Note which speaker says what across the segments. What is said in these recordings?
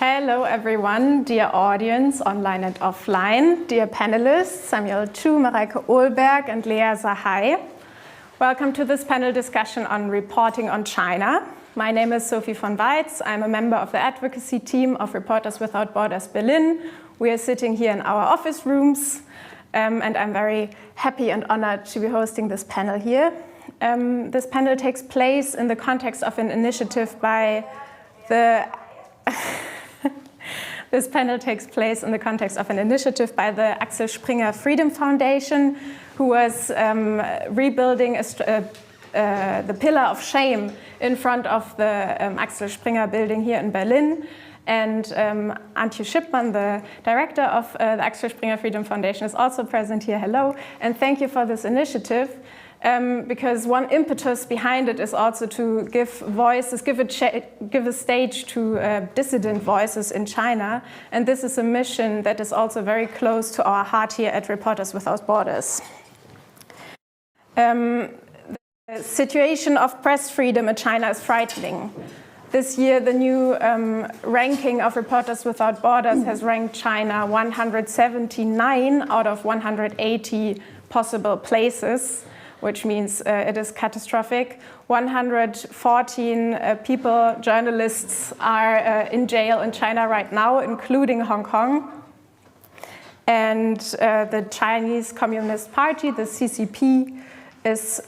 Speaker 1: Hello everyone, dear audience, online and offline, dear panelists, Samuel Chu, Mareike Ohlberg and Lea Sahai. Welcome to this panel discussion on reporting on China. My name is Sophie von Weitz. I'm a member of the advocacy team of Reporters Without Borders Berlin. We are sitting here in our office rooms, and I'm very happy and honored to be hosting this panel here. This panel takes place in the context of an initiative by the This panel takes place in the context of an initiative by the Axel Springer Freedom Foundation, who was rebuilding the pillar of shame in front of the Axel Springer building here in Berlin. And Antje Schipman, the director of the Axel Springer Freedom Foundation, is also present here. Hello, and thank you for this initiative. Because one impetus behind it is also to give voices, give a stage to dissident voices in China. And this is a mission that is also very close to our heart here at Reporters Without Borders. The situation of press freedom in China is frightening. This year, the new ranking of Reporters Without Borders has ranked China 179 out of 180 possible places, which means it is catastrophic. 114 people, journalists, are in jail in China right now, including Hong Kong. And the Chinese Communist Party, the CCP, is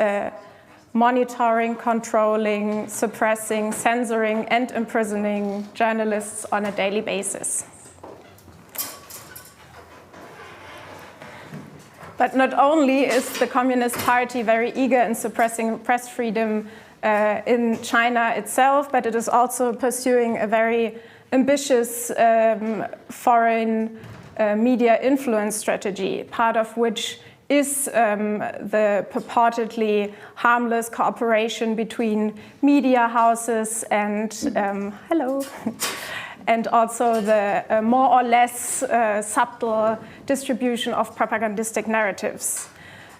Speaker 1: monitoring, controlling, suppressing, censoring, and imprisoning journalists on a daily basis. But not only is the Communist Party very eager in suppressing press freedom in China itself, but it is also pursuing a very ambitious foreign media influence strategy, part of which is the purportedly harmless cooperation between media houses and hello. And also the more or less subtle distribution of propagandistic narratives.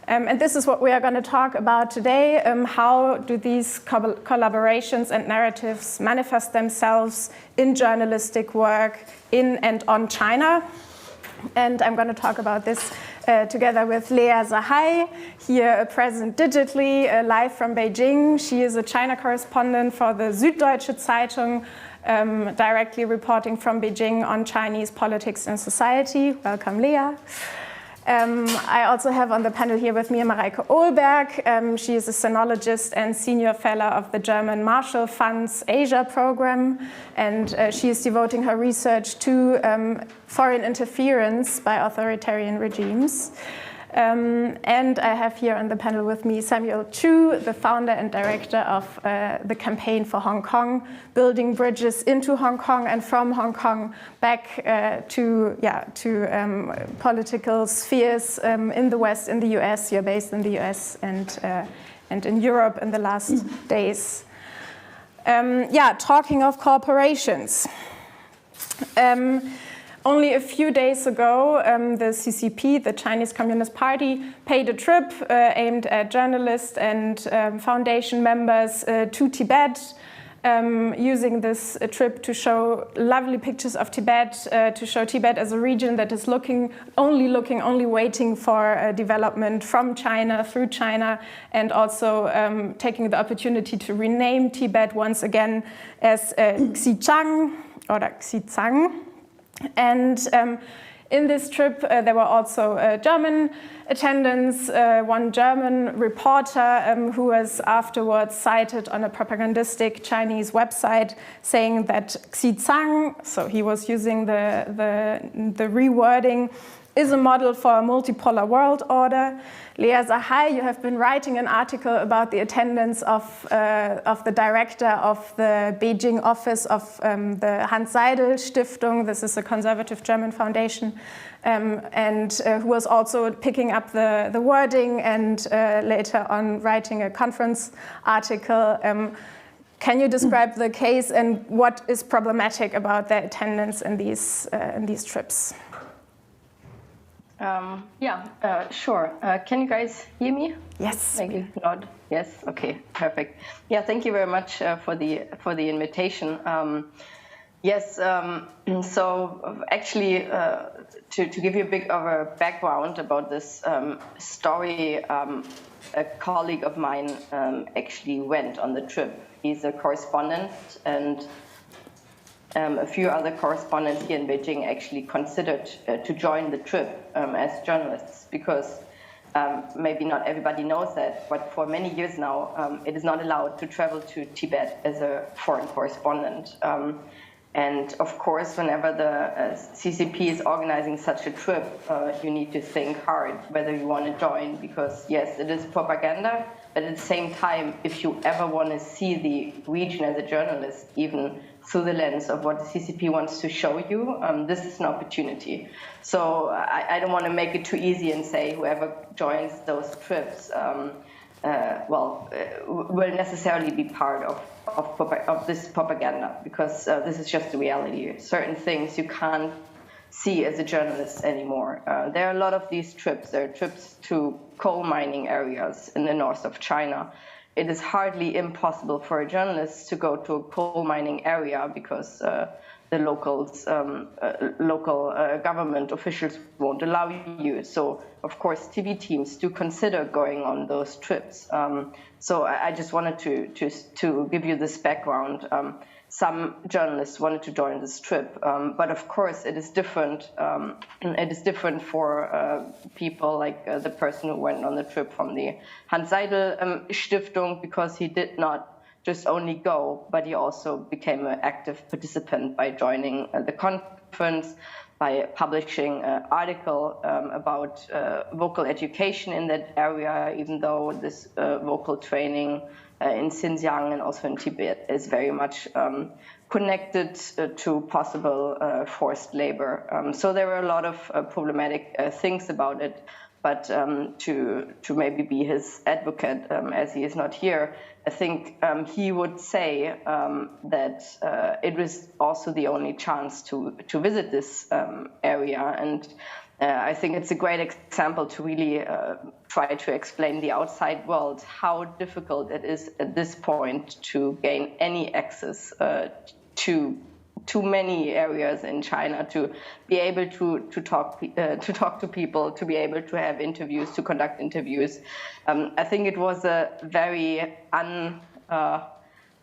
Speaker 1: And this is what we are going to talk about today. How do these collaborations and narratives manifest themselves in journalistic work in and on China? And I'm going to talk about this together with Lea Sahai, here present digitally, live from Beijing. She is a China correspondent for the Süddeutsche Zeitung, directly reporting from Beijing on Chinese politics and society. Welcome, Lea. I also have on the panel here with me Mareike Ohlberg. She is a sinologist and senior fellow of the German Marshall Fund's Asia program, and she is devoting her research to foreign interference by authoritarian regimes. And I have here on the panel with me Samuel Chu, the founder and director of the Campaign for Hong Kong, building bridges into Hong Kong and from Hong Kong back to political spheres in the West, in the US. You're based in the US and in Europe in the last days. Talking of corporations. Only a few days ago, the CCP, the Chinese Communist Party, paid a trip aimed at journalists and foundation members to Tibet using this trip to show lovely pictures of Tibet, to show Tibet as a region that is only waiting for development from China, through China, and also taking the opportunity to rename Tibet once again as Xizang or Xizang. And in this trip, there were also German attendants, one German reporter who was afterwards cited on a propagandistic Chinese website saying that Xizang, so he was using the rewording, is a model for a multipolar world order. Lea Zahai, you have been writing an article about the attendance of the director of the Beijing office of the Hans Seidel Stiftung. This is a conservative German foundation, and who was also picking up the wording and later on writing a conference article. Can you describe the case and what is problematic about their attendance in these trips?
Speaker 2: Sure. Can you guys hear me?
Speaker 1: Yes.
Speaker 2: Maybe nod. Yes. Okay. Perfect. Yeah. Thank you very much for the invitation. So actually, to give you a bit of a background about this story, a colleague of mine actually went on the trip. He's a correspondent, and a few other correspondents here in Beijing actually considered to join the trip as journalists because maybe not everybody knows that, but for many years now, it is not allowed to travel to Tibet as a foreign correspondent. And of course, whenever the CCP is organizing such a trip, you need to think hard whether you want to join, because yes, it is propaganda, but at the same time, if you ever want to see the region as a journalist, even through the lens of what the CCP wants to show you, this is an opportunity. So I don't want to make it too easy and say whoever joins those trips will necessarily be part of this propaganda, because this is just the reality. Certain things you can't see as a journalist anymore. There are a lot of these trips. There are trips to coal mining areas in the north of China. It is hardly impossible for a journalist to go to a coal mining area because the local government officials won't allow you. So, of course, TV teams do consider going on those trips. So I just wanted to give you this background. Some journalists wanted to join this trip, but of course it is different. It is different for people like the person who went on the trip from the Hans Seidel Stiftung, because he did not just only go, but he also became an active participant by joining the conference, by publishing an article about vocal education in that area, even though this vocal training in Xinjiang and also in Tibet is very much connected to possible forced labor. So there were a lot of problematic things about it. But to maybe be his advocate, as he is not here, I think he would say that it was also the only chance to visit this area. And I think it's a great example to really try to explain the outside world how difficult it is at this point to gain any access to too many areas in China, to be able to talk to people, to be able to have interviews, to conduct interviews. I think it was a very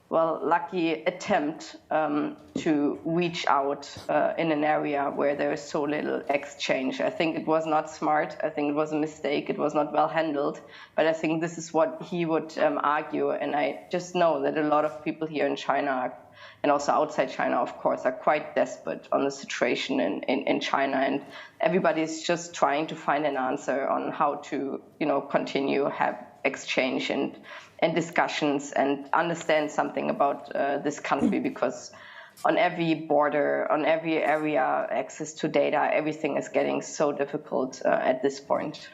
Speaker 2: lucky attempt to reach out in an area where there is so little exchange. I think it was not smart. I think it was a mistake. It was not well handled. But I think this is what he would argue. And I just know that a lot of people here in China and also outside China, of course, are quite desperate on the situation in China. And everybody is just trying to find an answer on how to, continue, have exchange and discussions and understand something about this country, because on every border, on every area, access to data, everything is getting so difficult at this point.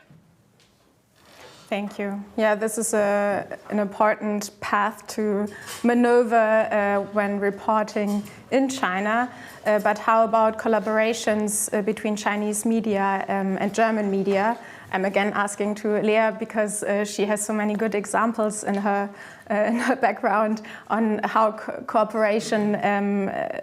Speaker 1: Thank you. Yeah, this is an important path to maneuver when reporting in China. But how about collaborations between Chinese media and German media? I'm again asking to Lea because she has so many good examples in her background on how cooperation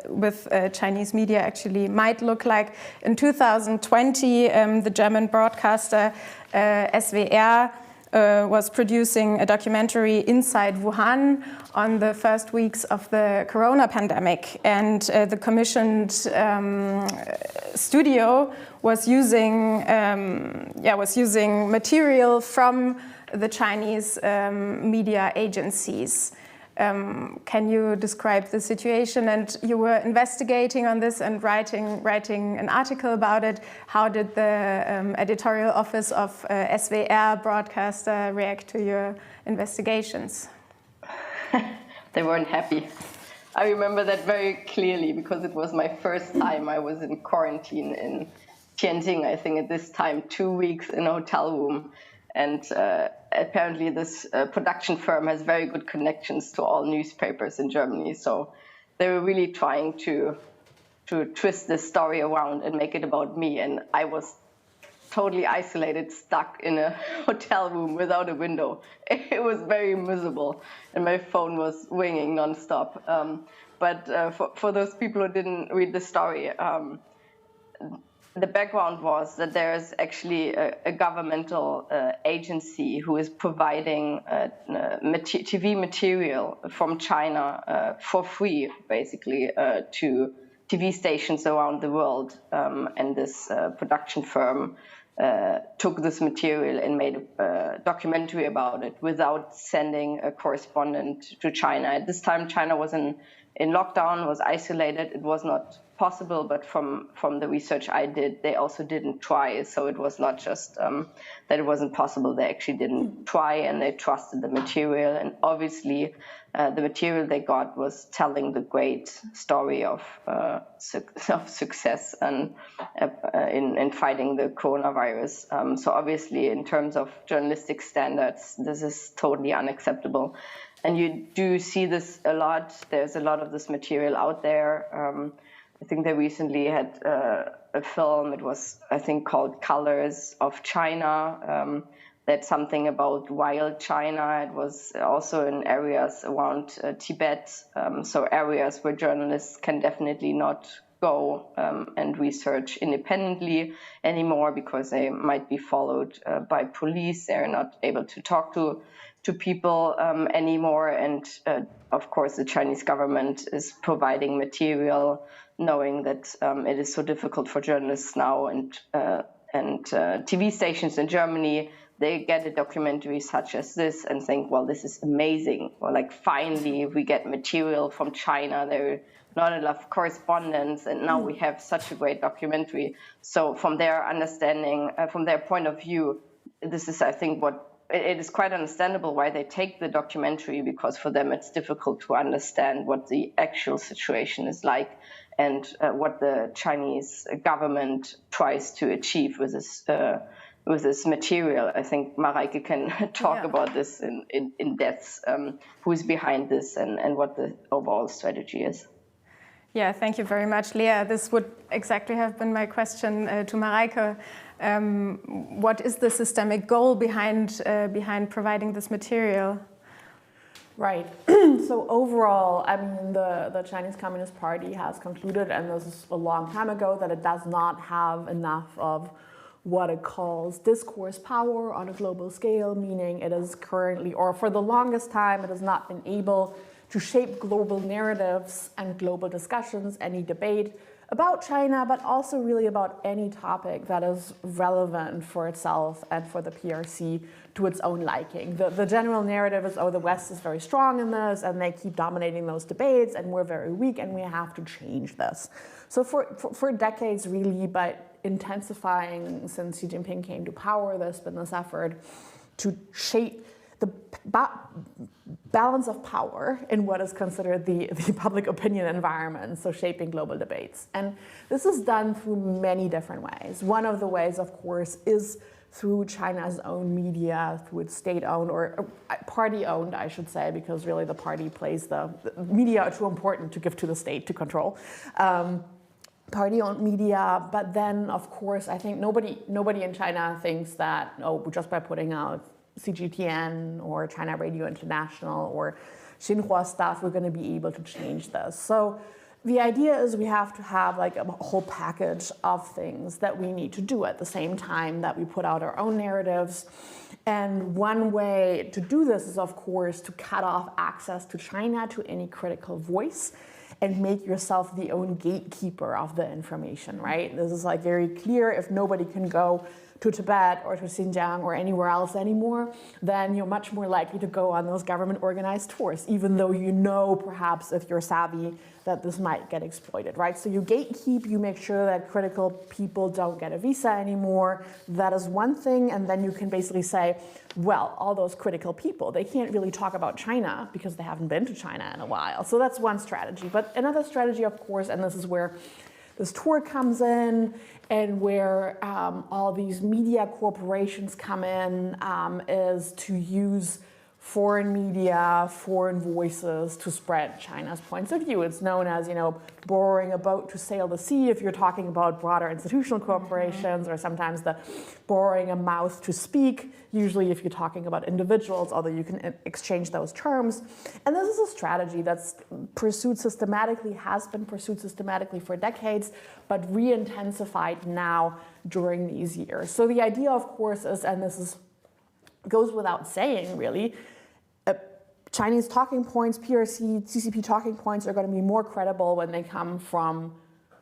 Speaker 1: with Chinese media actually might look like. In 2020, the German broadcaster SWR was producing a documentary inside Wuhan on the first weeks of the corona pandemic, and the commissioned studio was using material from the Chinese media agencies. Can you describe the situation? And you were investigating on this and writing an article about it. How did the editorial office of SWR broadcaster react to your investigations?
Speaker 2: They weren't happy. I remember that very clearly because it was my first time. I was in quarantine in Tianjin, I think at this time, 2 weeks in a hotel room. And apparently this production firm has very good connections to all newspapers in Germany. So they were really trying to twist this story around and make it about me. And I was totally isolated, stuck in a hotel room without a window. It was very miserable. And my phone was ringing nonstop. But for those people who didn't read the story, the background was that there's actually a governmental agency who is providing TV material from China for free, basically, to TV stations around the world. And this production firm took this material and made a documentary about it without sending a correspondent to China. At this time, China was in lockdown, was isolated. It was not possible, but from the research I did, they also didn't try. So it was not just that it wasn't possible. They actually didn't try, and they trusted the material. And obviously, the material they got was telling the great story of success and in fighting the coronavirus. So obviously, in terms of journalistic standards, this is totally unacceptable. And you do see this a lot. There's a lot of this material out there. I think they recently had a film, it was, I think, called Colors of China. That's something about wild China. It was also in areas around Tibet, so areas where journalists can definitely not go and research independently anymore because they might be followed by police. They're not able to talk to people anymore. And of course, the Chinese government is providing material knowing that it is so difficult for journalists now, and TV stations in Germany, they get a documentary such as this and think, well, this is amazing. Or like, finally, we get material from China. There are not enough correspondents, and now we have such a great documentary. So from their understanding, from their point of view, this is, I think, it is quite understandable why they take the documentary, because for them it's difficult to understand what the actual situation is like and what the Chinese government tries to achieve with this material. I think Mareike can talk about this in depth, who is behind this and what the overall strategy is.
Speaker 1: Yeah, thank you very much, Lea. This would exactly have been my question to Mareike. What is the systemic goal behind providing this material?
Speaker 3: Right. So overall, I mean, the Chinese Communist Party has concluded, and this is a long time ago, that it does not have enough of what it calls discourse power on a global scale, meaning it is currently, or for the longest time, it has not been able to shape global narratives and global discussions, any debate about China, but also really about any topic that is relevant for itself and for the PRC to its own liking. The general narrative is, oh, the West is very strong in this, and they keep dominating those debates, and we're very weak, and we have to change this. So for decades, really, but intensifying since Xi Jinping came to power, there's been this effort to shape the balance of power in what is considered the public opinion environment, so shaping global debates. And this is done through many different ways. One of the ways, of course, is through China's own media, through its state-owned or party-owned, I should say, because really the party plays the media are too important to give to the state to control. party-owned media, but then, of course, I think nobody in China thinks that, just by putting out CGTN or China Radio International or Xinhua stuff, we're going to be able to change this. So the idea is we have to have like a whole package of things that we need to do at the same time that we put out our own narratives. And one way to do this is, of course, to cut off access to China to any critical voice and make yourself the own gatekeeper of the information, right? This is like very clear. If nobody can go to Tibet or to Xinjiang or anywhere else anymore, then you're much more likely to go on those government organized tours, even though you know perhaps if you're savvy that this might get exploited, right? So you gatekeep, you make sure that critical people don't get a visa anymore. That is one thing, and then you can basically say, well, all those critical people, they can't really talk about China because they haven't been to China in a while. So that's one strategy. But another strategy, of course, and this is where this tour comes in and where all these media corporations come in, is to use foreign media, foreign voices to spread China's points of view. It's known as, borrowing a boat to sail the sea if you're talking about broader institutional corporations, or sometimes the borrowing a mouth to speak, usually if you're talking about individuals, although you can exchange those terms. And this is a strategy that's pursued systematically, has been pursued systematically for decades, but re-intensified now during these years. So the idea, of course, is, and this goes without saying, really, Chinese talking points, PRC, CCP talking points are going to be more credible when they come from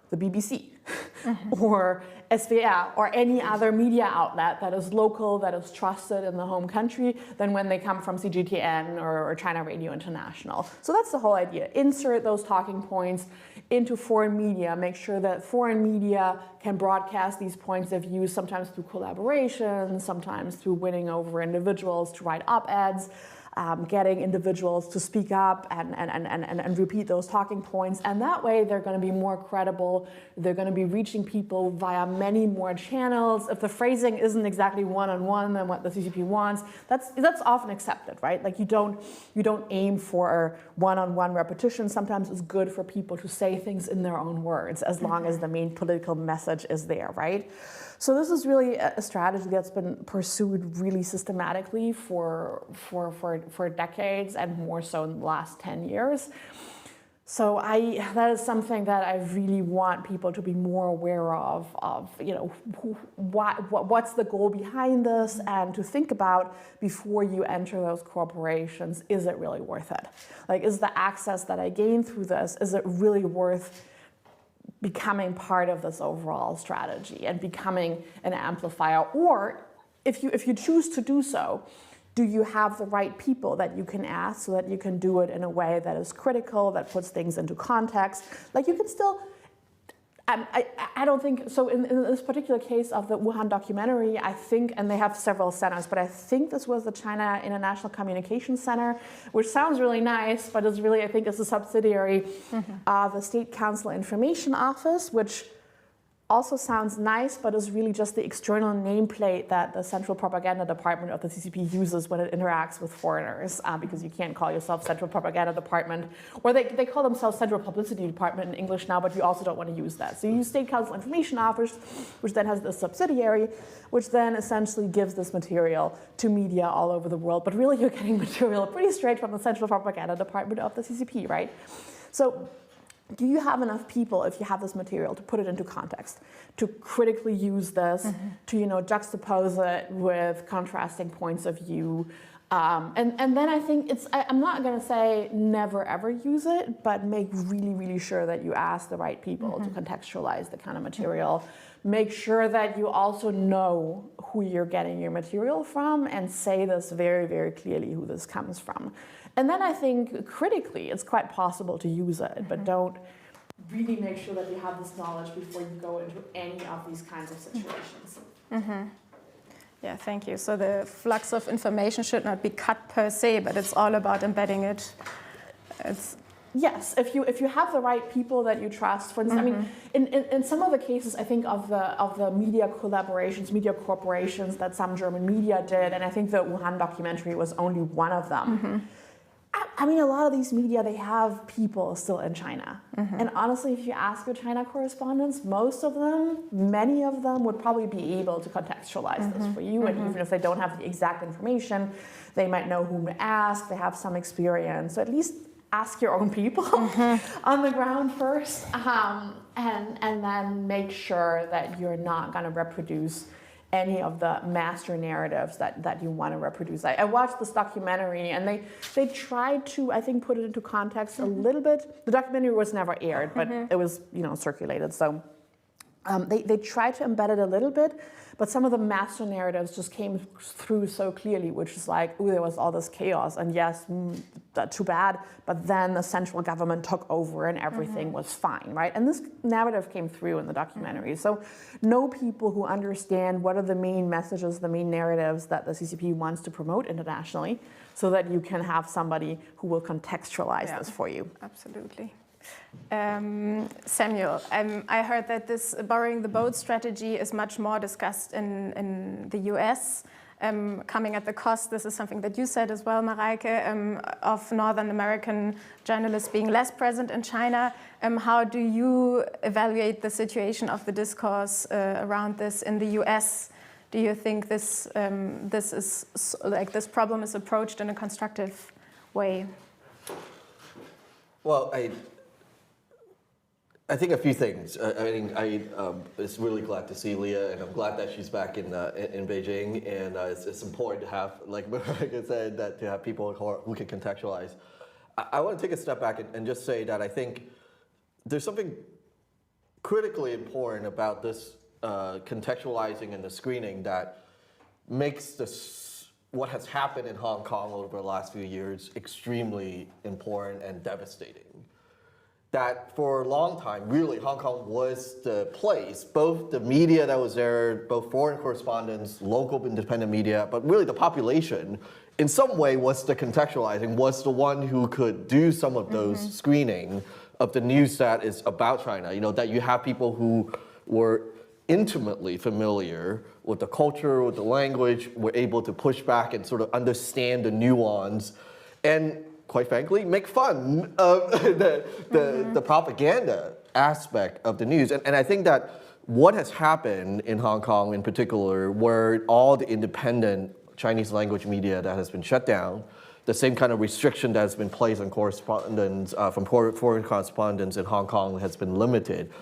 Speaker 3: the BBC or SWR or any other media outlet that is local, that is trusted in the home country, than when they come from CGTN or China Radio International. So that's the whole idea. Insert those talking points into foreign media, make sure that foreign media can broadcast these points of view, sometimes through collaboration, sometimes through winning over individuals to write op-eds, getting individuals to speak up and repeat those talking points. And that way they're going to be more credible. They're going to be reaching people via many more channels. If the phrasing isn't exactly one-on-one than what the CCP wants, that's often accepted, right? Like you don't aim for one-on-one repetition. Sometimes it's good for people to say things in their own words, as long as the main political message is there, right? So this is really a strategy that's been pursued really systematically for decades, and more so in the last 10 years. So that is something that I really want people to be more aware of what's the goal behind this, and to think about before you enter those corporations, is it really worth it? Like, is the access that I gain through this, is it really worth becoming part of this overall strategy and becoming an amplifier? Or if you choose to do so, do you have the right people that you can ask so that you can do it in a way that is critical, that puts things into context? Like, you can still, I don't think, so in this particular case of the Wuhan documentary, I think, and they have several centers, but I think this was the China International Communications Center, which sounds really nice, but is really, I think, is a subsidiary of the State Council Information Office, which also sounds nice, but is really just the external nameplate that the Central Propaganda Department of the CCP uses when it interacts with foreigners, because you can't call yourself Central Propaganda Department, or they call themselves Central Publicity Department in English now, but you also don't want to use that. So you use State Council Information Office, which then has this subsidiary, which then essentially gives this material to media all over the world. But really, you're getting material pretty straight from the Central Propaganda Department of the CCP, right? So do you have enough people, if you have this material, to put it into context, to critically use this, to juxtapose it with contrasting points of view? And then I think I'm not going to say never ever use it, but make really, really sure that you ask the right people to contextualize the kind of material. Make sure that you also know who you're getting your material from, and say this very, very clearly who this comes from. And then I think critically, it's quite possible to use it, but don't really make sure that you have this knowledge before you go into any of these kinds of situations.
Speaker 1: Yeah, thank you. So the flux of information should not be cut per se, but it's all about embedding it.
Speaker 3: Yes, if you have the right people that you trust. For instance, I mean, in some of the cases, I think of the media collaborations, media corporations that some German media did, and I think the Wuhan documentary was only one of them. I mean, a lot of these media, they have people still in China. And honestly, if you ask your China correspondents, many of them would probably be able to contextualize this for you. And even if they don't have the exact information, they might know whom to ask, they have some experience. So at least ask your own people on the ground first, and then make sure that you're not going to reproduce any of the master narratives that you want to reproduce. I watched this documentary, and they tried to, I think, put it into context a little bit. The documentary was never aired, but it was, circulated. So they tried to embed it a little bit, but some of the master narratives just came through so clearly, which is like, oh, there was all this chaos, and yes, too bad, but then the central government took over and everything was fine, right? And this narrative came through in the documentary. So know people who understand what are the main messages, the main narratives that the CCP wants to promote internationally, so that you can have somebody who will contextualize this for you.
Speaker 1: Absolutely. Samuel, I heard that this borrowing the boat strategy is much more discussed in the US, coming at the cost, this is something that you said as well, Mareike, of Northern American journalists being less present in China. How do you evaluate the situation of the discourse around this in the US? Do you think this problem is approached in a constructive way?
Speaker 4: Well, I think a few things. I was really glad to see Leah, and I'm glad that she's back in Beijing. And it's important to have, like Mareike said, that to have people who can contextualize. I want to take a step back and just say that I think there's something critically important about this contextualizing and the screening that makes this what has happened in Hong Kong over the last few years extremely important and devastating. That for a long time, really, Hong Kong was the place, both the media that was there, both foreign correspondents, local independent media, but really the population, in some way was the contextualizing, was the one who could do some of those screening of the news that is about China. That you have people who were intimately familiar with the culture, with the language, were able to push back and sort of understand the nuance, and quite frankly, make fun of the propaganda aspect of the news. And I think that what has happened in Hong Kong in particular, where all the independent Chinese language media that has been shut down, the same kind of restriction that has been placed on correspondence from foreign correspondents in Hong Kong has been limited.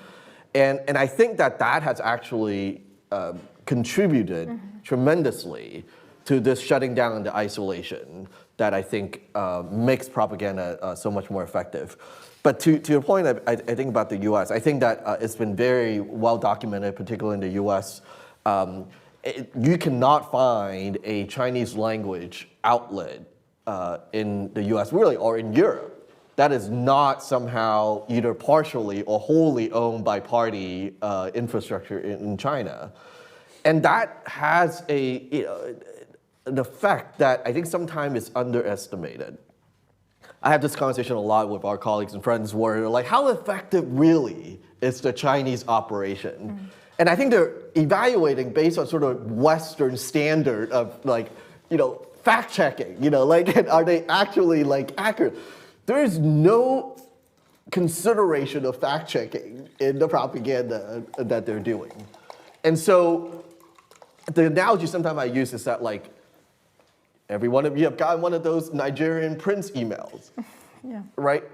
Speaker 4: And I think that has actually contributed tremendously to this shutting down and the isolation that I think makes propaganda so much more effective. But to your point, I think about the US, I think that it's been very well documented, particularly in the US. You cannot find a Chinese language outlet in the US, really, or in Europe, that is not somehow either partially or wholly owned by party infrastructure in China. And that has an effect that I think sometimes is underestimated. I have this conversation a lot with our colleagues and friends where they're like, how effective really is the Chinese operation? And I think they're evaluating based on sort of Western standard of fact checking, are they actually accurate? There is no consideration of fact checking in the propaganda that they're doing. And so the analogy sometimes I use is that every one of you have gotten one of those Nigerian prince emails, right?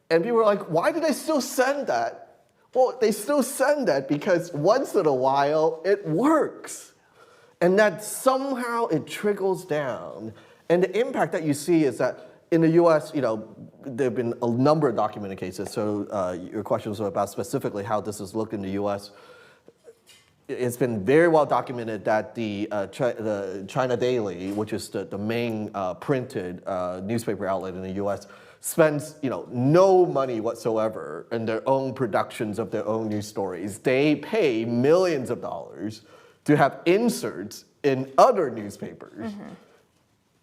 Speaker 4: And people are like, why do they still send that? Well, they still send that because once in a while it works. And that somehow it trickles down. And the impact that you see is that in the US, there have been a number of documented cases. So your question was about specifically how this has looked in the US. It's been very well documented that the China Daily, which is the main printed newspaper outlet in the US, spends no money whatsoever in their own productions of their own news stories. They pay millions of dollars to have inserts in other newspapers.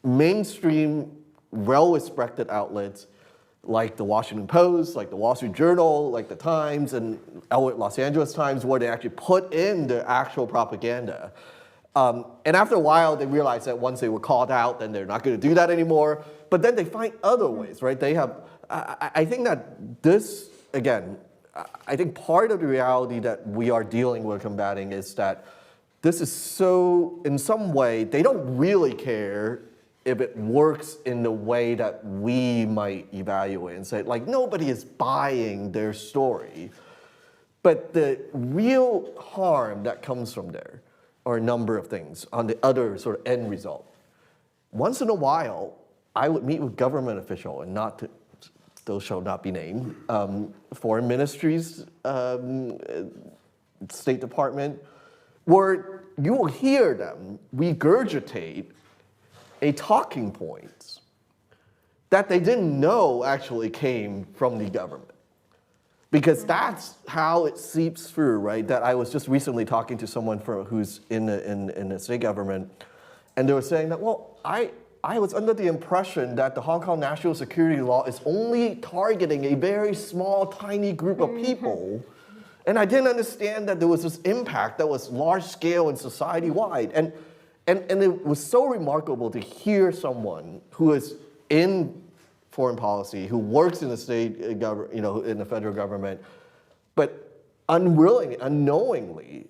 Speaker 4: Mainstream, well-respected outlets like the Washington Post, like the Wall Street Journal, like the Times, and Los Angeles Times, where they actually put in the actual propaganda. And after a while, they realize that once they were called out, then they're not going to do that anymore. But then they find other ways, right? They have, I think that this, again, I think part of the reality that we are dealing with combating is that this is so, in some way, they don't really care if it works in the way that we might evaluate and say, like, nobody is buying their story. But the real harm that comes from there are a number of things on the other sort of end result. Once in a while, I would meet with government official, and not to, those shall not be named, foreign ministries, State Department, where you will hear them regurgitate a talking point that they didn't know actually came from the government. Because that's how it seeps through, right? That I was just recently talking to someone who's in the state government, and they were saying that, well, I was under the impression that the Hong Kong national security law is only targeting a very small, tiny group of people, and I didn't understand that there was this impact that was large scale and society-wide. And it was so remarkable to hear someone who is in foreign policy, who works in the state government, in the federal government, but unknowingly,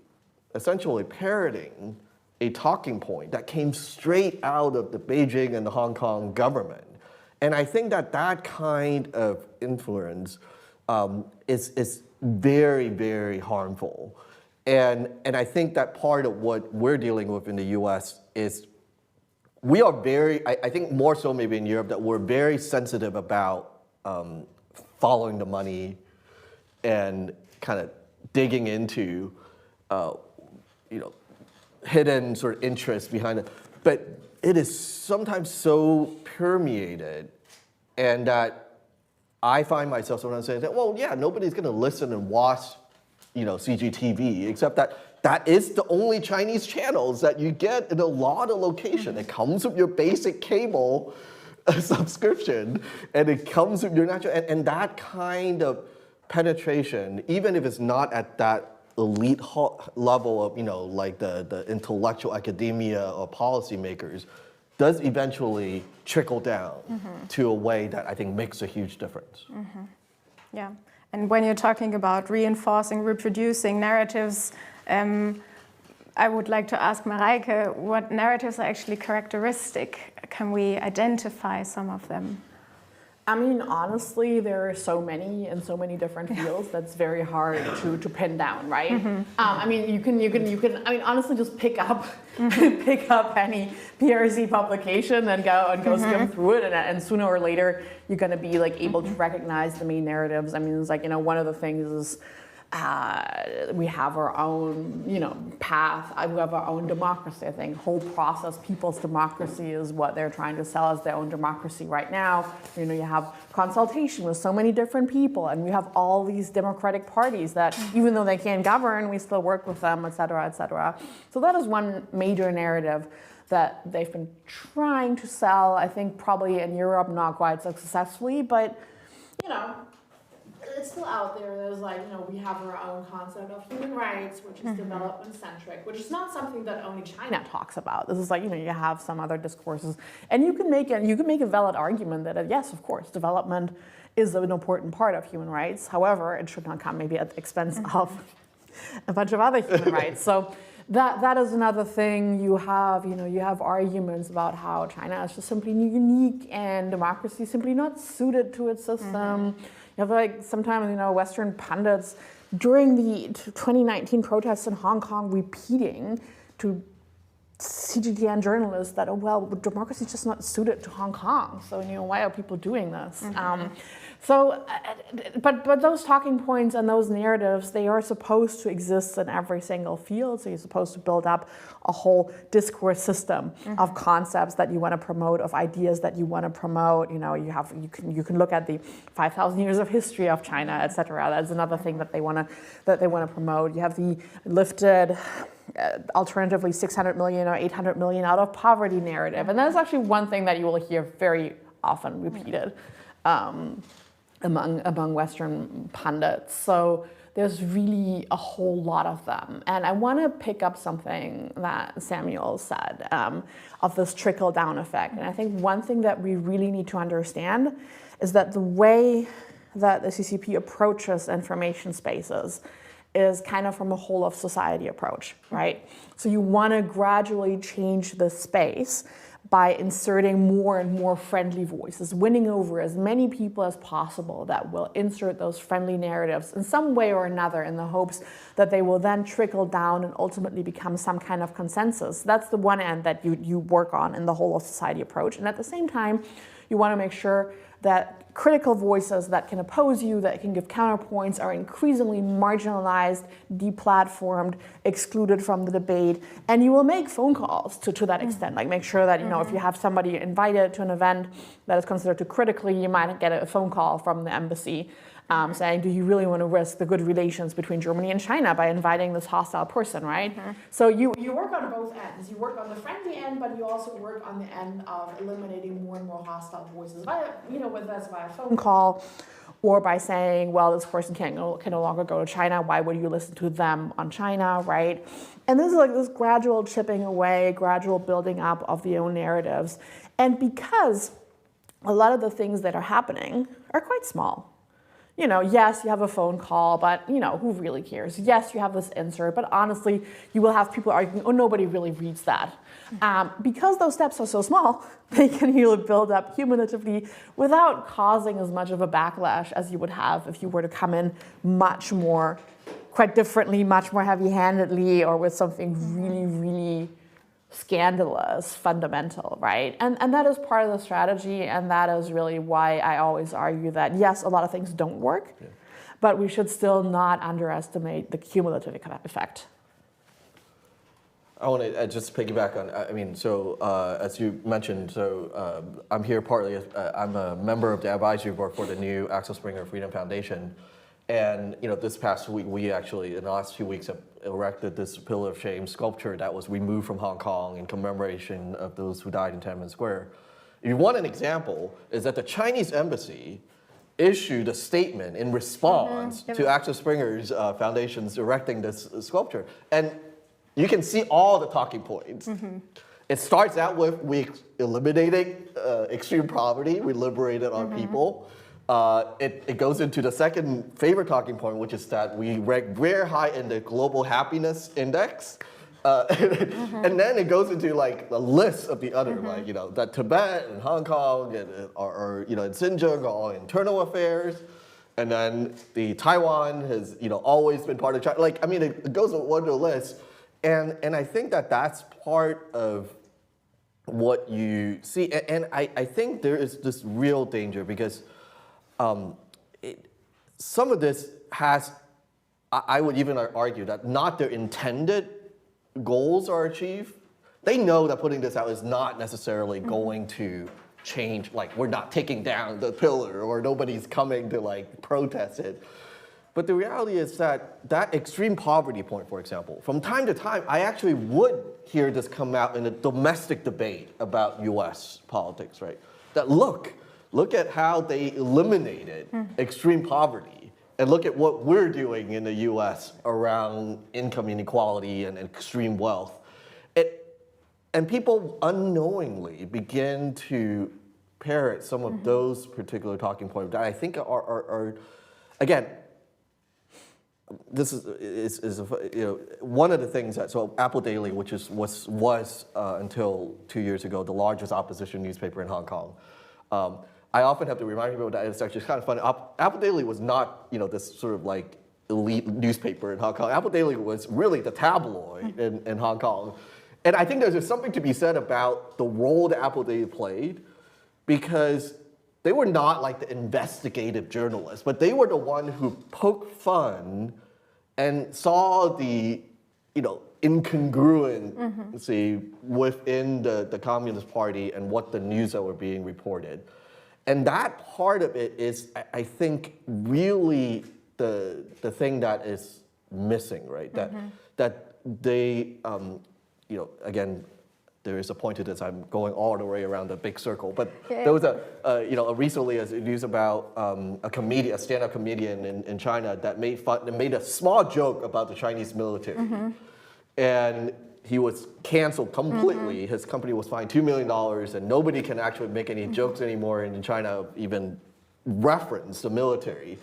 Speaker 4: essentially parroting a talking point that came straight out of the Beijing and the Hong Kong government. And I think that that kind of influence is very, very harmful. And I think that part of what we're dealing with in the US is we are very, I think more so maybe in Europe, that we're very sensitive about following the money and kind of digging into, hidden sort of interests behind it. But it is sometimes so permeated, and that I find myself sometimes saying that, well, yeah, nobody's going to listen and watch, CGTV, except that is the only Chinese channels that you get in a lot of locations. It comes with your basic cable subscription, and it comes with your natural, and that kind of penetration, even if it's not at that elite level of, like the intellectual academia or policymakers, does eventually trickle down to a way that I think makes a huge difference.
Speaker 1: Yeah, and when you're talking about reinforcing, reproducing narratives, I would like to ask Mareike, what narratives are actually characteristic? Can we identify some of them?
Speaker 3: I mean, honestly, there are so many in so many different fields that's very hard to pin down, right? I mean, you can. I mean, honestly, just pick up any PRC publication and go skim through it, and sooner or later you're going to be like able to recognize the main narratives. I mean, it's like, one of the things is we have our own, path. We have our own democracy. I think whole process, people's democracy, is what they're trying to sell as their own democracy right now. You have consultation with so many different people, and we have all these democratic parties that, even though they can't govern, we still work with them, et cetera, et cetera. So that is one major narrative that they've been trying to sell. I think probably in Europe not quite successfully, but it's still out there. There's like, we have our own concept of human rights, which is development-centric, which is not something that only China talks about. This is like, you have some other discourses, and you can make a valid argument that yes, of course, development is an important part of human rights. However, it should not come maybe at the expense of a bunch of other human rights. So that is another thing. You have arguments about how China is just simply unique and democracy is simply not suited to its system. You have like sometimes, Western pundits during the 2019 protests in Hong Kong repeating to CGTN journalists that, democracy is just not suited to Hong Kong. So, why are people doing this? But those talking points and those narratives, they are supposed to exist in every single field. So you're supposed to build up a whole discourse system of concepts that you want to promote, of ideas that you want to promote. You can look at the 5,000 years of history of China, et cetera. That's another thing that they want to promote. You have the lifted, alternatively 600 million or 800 million out of poverty narrative, and that's actually one thing that you will hear very often repeated among Western pundits. So there's really a whole lot of them. And I want to pick up something that Samuel said of this trickle-down effect. And I think one thing that we really need to understand is that the way that the CCP approaches information spaces is kind of from a whole of society approach, right? So you want to gradually change the space by inserting more and more friendly voices, winning over as many people as possible that will insert those friendly narratives in some way or another in the hopes that they will then trickle down and ultimately become some kind of consensus. That's the one end that you work on in the whole of society approach. And at the same time, you want to make sure that critical voices that can oppose you, that can give counterpoints, are increasingly marginalized, deplatformed, excluded from the debate. And you will make phone calls to that extent. Like make sure that, if you have somebody invited to an event that is considered too critically, you might get a phone call from the embassy saying, do you really want to risk the good relations between Germany and China by inviting this hostile person, right? So you work on both ends. You work on the friendly end, but you also work on the end of eliminating more and more hostile voices, via, whether that's via phone call or by saying, well, this person can no longer go to China. Why would you listen to them on China, right? And this is like this gradual chipping away, gradual building up of the own narratives. And because a lot of the things that are happening are quite small. Yes, you have a phone call, but, who really cares? Yes, you have this insert, but honestly, you will have people arguing, oh, nobody really reads that. Because those steps are so small, they can really build up cumulatively without causing as much of a backlash as you would have if you were to come in much more, quite differently, much more heavy-handedly, or with something really, really scandalous, fundamental, right? And that is part of the strategy, and that is really why I always argue that, yes, a lot of things don't work, but we should still not underestimate the cumulative effect.
Speaker 4: I want to just piggyback on, as you mentioned, I'm here partly, I'm a member of the advisory board for the new Axel Springer Freedom Foundation. And this past week, we actually, in the last 2 weeks, have erected this Pillar of Shame sculpture that was removed from Hong Kong in commemoration of those who died in Tiananmen Square. If you want an example, is that the Chinese embassy issued a statement in response to Axel Springer's foundation's erecting this sculpture. And you can see all the talking points. It starts out with, we eliminating extreme poverty, we liberated our people. It goes into the second favorite talking point, which is that we rank very high in the global happiness index. And then it goes into like a list of the other, that Tibet and Hong Kong or in Xinjiang are all internal affairs. And then the Taiwan has, always been part of China. It goes on the list. And I think that that's part of what you see. And I think there is this real danger because some of this has, I would even argue that not their intended goals are achieved. They know that putting this out is not necessarily going to change, we're not taking down the pillar or nobody's coming to protest it. But the reality is that extreme poverty point, for example, from time to time, I actually would hear this come out in a domestic debate about US politics, right? That look at how they eliminated extreme poverty, and look at what we're doing in the US around income inequality and extreme wealth. And people unknowingly begin to parrot some of those particular talking points that I think are again, this is one of the things that, so Apple Daily, which was until 2 years ago the largest opposition newspaper in Hong Kong. I often have to remind people that it's actually kind of funny. Apple Daily was not this sort of elite newspaper in Hong Kong. Apple Daily was really the tabloid in Hong Kong. And I think there's just something to be said about the role that Apple Daily played, because they were not the investigative journalists, but they were the one who poked fun and saw the incongruency within the Communist Party and what the news that were being reported. And that part of it is, I think, really the thing that is missing, right? That they, again, there is a point to this. I'm going all the way around the big circle, but there was recently a news about a stand-up comedian in China that made a small joke about the Chinese military, and he was canceled completely. His company was fined $2 million, and nobody can actually make any jokes anymore in China, even reference the military.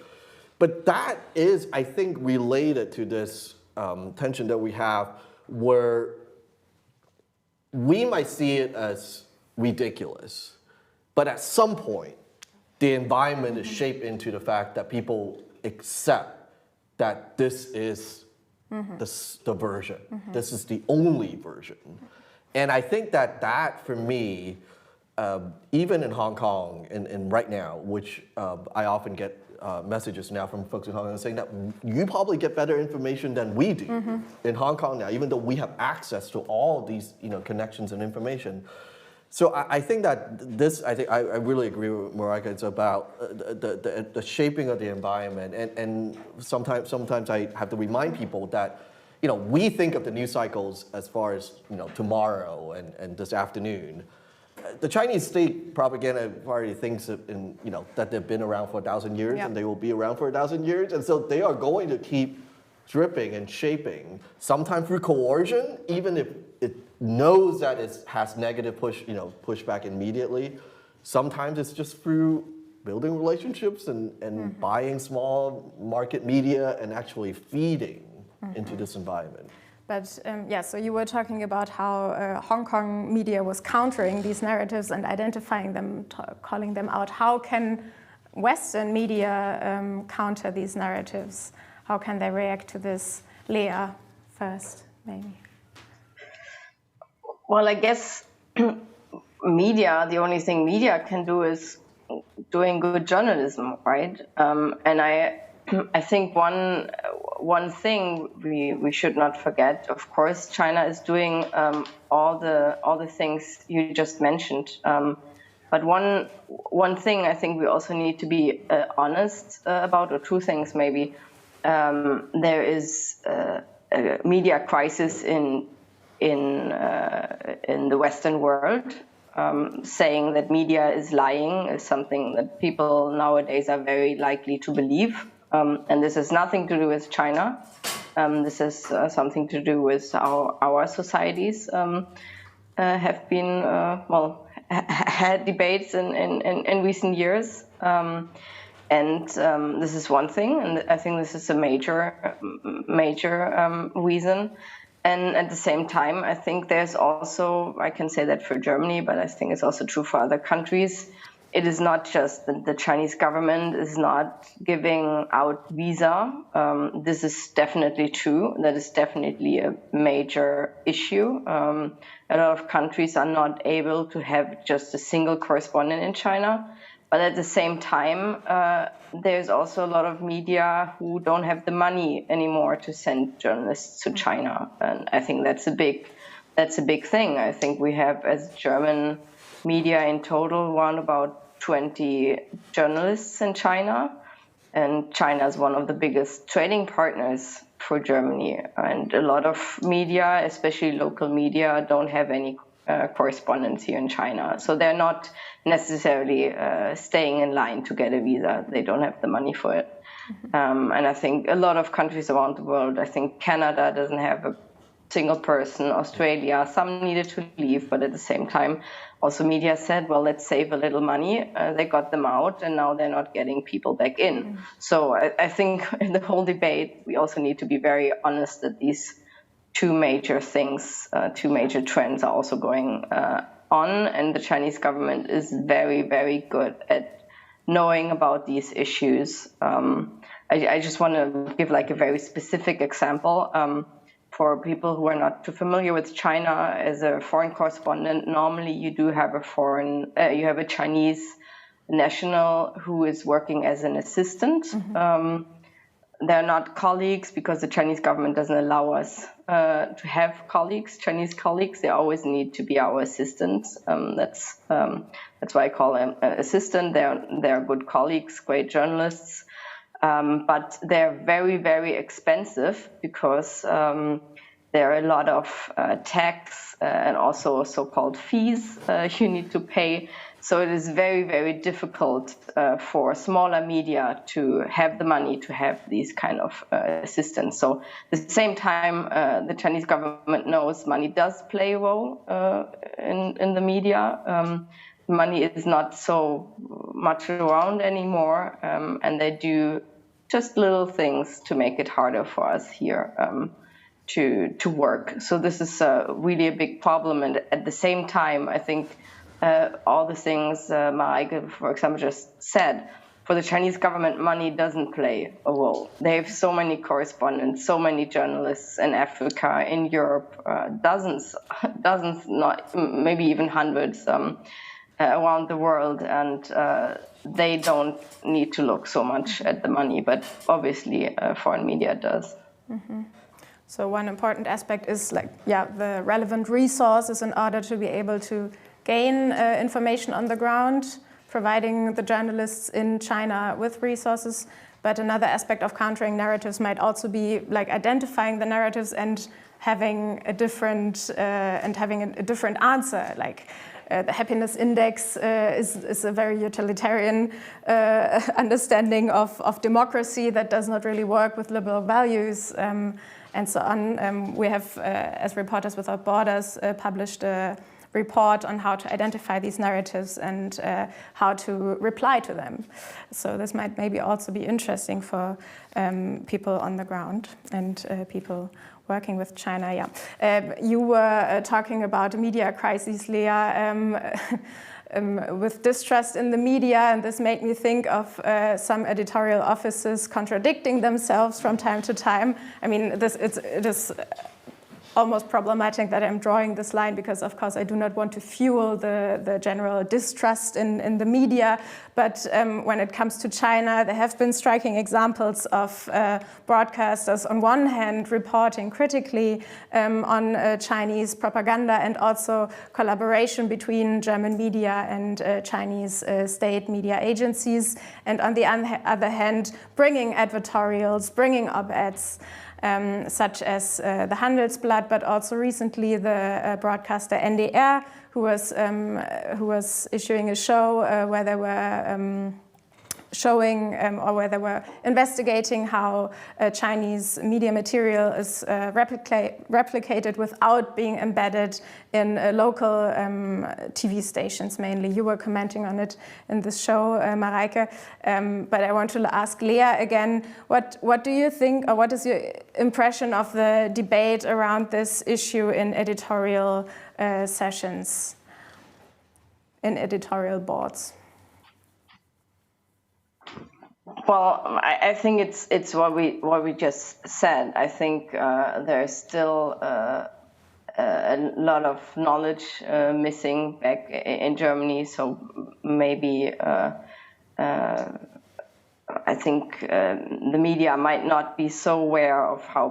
Speaker 4: But that is, I think, related to this tension that we have, where we might see it as ridiculous, but at some point, the environment is shaped into the fact that people accept that this is the version. This is the only version. And I think that for me, even in Hong Kong and right now, which I often get messages now from folks in Hong Kong saying that you probably get better information than we do in Hong Kong now, even though we have access to all these connections and information. So I think that this, I really agree with Marika. It's about the shaping of the environment, and sometimes I have to remind people that we think of the news cycles as far as tomorrow and this afternoon. The Chinese state propaganda party thinks that they've been around for 1,000 years and they will be around for 1,000 years, and so they are going to keep dripping and shaping, sometimes through coercion, even if it knows that it has negative pushback immediately. Sometimes it's just through building relationships and buying small market media and actually feeding into this environment.
Speaker 1: But so you were talking about how Hong Kong media was countering these narratives and identifying them, calling them out. How can Western media counter these narratives? How can they react to this? Lea, first, maybe.
Speaker 2: Well, I guess the only thing media can do is doing good journalism, right? And I think one thing we should not forget, of course, China is doing all the things you just mentioned. But one thing I think we also need to be honest about, or two things maybe. There is a media crisis in the Western world. Saying that media is lying is something that people nowadays are very likely to believe. And this has nothing to do with China. This has something to do with our societies have been, had debates in recent years. And this is one thing, and I think this is a major reason. And at the same time, I think there's also, I can say that for Germany, but I think it's also true for other countries. It is not just that the Chinese government is not giving out visa. This is definitely true. That is definitely a major issue. A lot of countries are not able to have just a single correspondent in China. But at the same time, there's also a lot of media who don't have the money anymore to send journalists to China. And I think that's a big thing. I think we have, as German media in total, around about 20 journalists in China. And China is one of the biggest trading partners for Germany. And a lot of media, especially local media, don't have any correspondents here in China. So they're not necessarily staying in line to get a visa. They don't have the money for it. And I think a lot of countries around the world, I think Canada doesn't have a single person, Australia, some needed to leave, but at the same time, also media said, well, let's save a little money. They got them out, and now they're not getting people back in. So I think in the whole debate, we also need to be very honest that these two major things, two major trends are also going on, and the Chinese government is very, very good at knowing about these issues. I just want to give like a very specific example. For people who are not too familiar with China, as a foreign correspondent, normally you do have you have a Chinese national who is working as an assistant. They're not colleagues because the Chinese government doesn't allow us to have colleagues, Chinese colleagues. They always need to be our assistants. That's why I call them assistant. They're good colleagues, great journalists. But they're very, very expensive because there are a lot of tax and also so-called fees you need to pay. So it is very, very difficult for smaller media to have the money to have these kind of assistance. So at the same time, the Chinese government knows money does play a role in the media. Money is not so much around anymore, and they do just little things to make it harder for us here to work. So this is really a big problem. And at the same time, I think all the things Mareike, for example, just said, for the Chinese government, money doesn't play a role. They have so many correspondents, so many journalists in Africa, in Europe, dozens, not maybe even hundreds around the world, and they don't need to look so much at the money, but obviously foreign media does.
Speaker 1: Mm-hmm. So one important aspect is the relevant resources in order to be able to gain information on the ground, providing the journalists in China with resources. But another aspect of countering narratives might also be identifying the narratives and having a different answer. The happiness index is a very utilitarian understanding of democracy that does not really work with liberal values and so on. We have, as Reporters Without Borders, published a report on how to identify these narratives and how to reply to them. So this might maybe also be interesting for people on the ground and people working with China. You were talking about a media crisis, Lea, with distrust in the media, and this made me think of some editorial offices contradicting themselves from time to time. I mean, it is almost problematic that I'm drawing this line because, of course, I do not want to fuel the general distrust in the media. But when it comes to China, there have been striking examples of broadcasters, on one hand, reporting critically on Chinese propaganda and also collaboration between German media and Chinese state media agencies. And on the other hand, bringing editorials, bringing op-eds, such as the Handelsblatt, but also recently the broadcaster NDR, who was issuing a show where they were showing or where they were investigating how Chinese media material is replicated without being embedded in local TV stations mainly. You were commenting on it in this show, Mareike. But I want to ask Lea again, what do you think, or what is your impression of the debate around this issue in editorial sessions, in editorial boards?
Speaker 2: Well, I think it's what we just said. I think there's still a lot of knowledge missing back in Germany. So maybe I think the media might not be so aware of how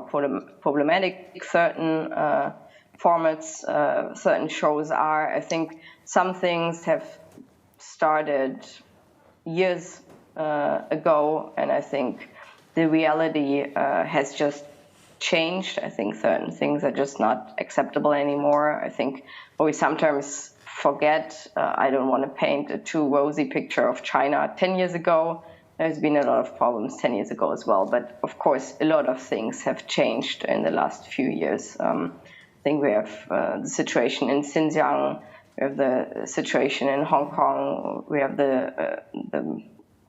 Speaker 2: problematic certain formats, certain shows are. I think some things have started years ago, and I think the reality has just changed. I think certain things are just not acceptable anymore. I think what we sometimes forget, I don't want to paint a too rosy picture of China 10 years ago. There's been a lot of problems 10 years ago as well, but of course a lot of things have changed in the last few years. I think we have the situation in Xinjiang, we have the situation in Hong Kong, we have the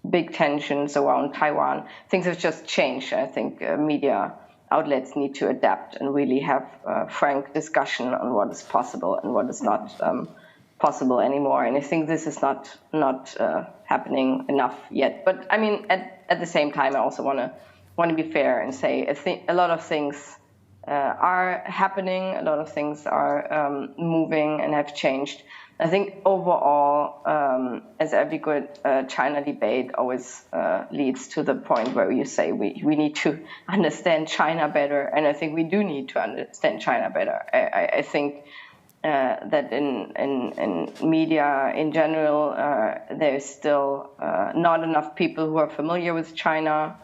Speaker 2: big tensions around Taiwan. Things have just changed. I think media outlets need to adapt and really have frank discussion on what is possible and what is not possible anymore. And I think this is not happening enough yet. But I mean, at the same time, I also want to be fair and say I think a lot of things are happening. A lot of things are moving and have changed. I think overall, as every good China debate always leads to the point where you say we need to understand China better, and I think we do need to understand China better. I think that in media in general, there's still not enough people who are familiar with China,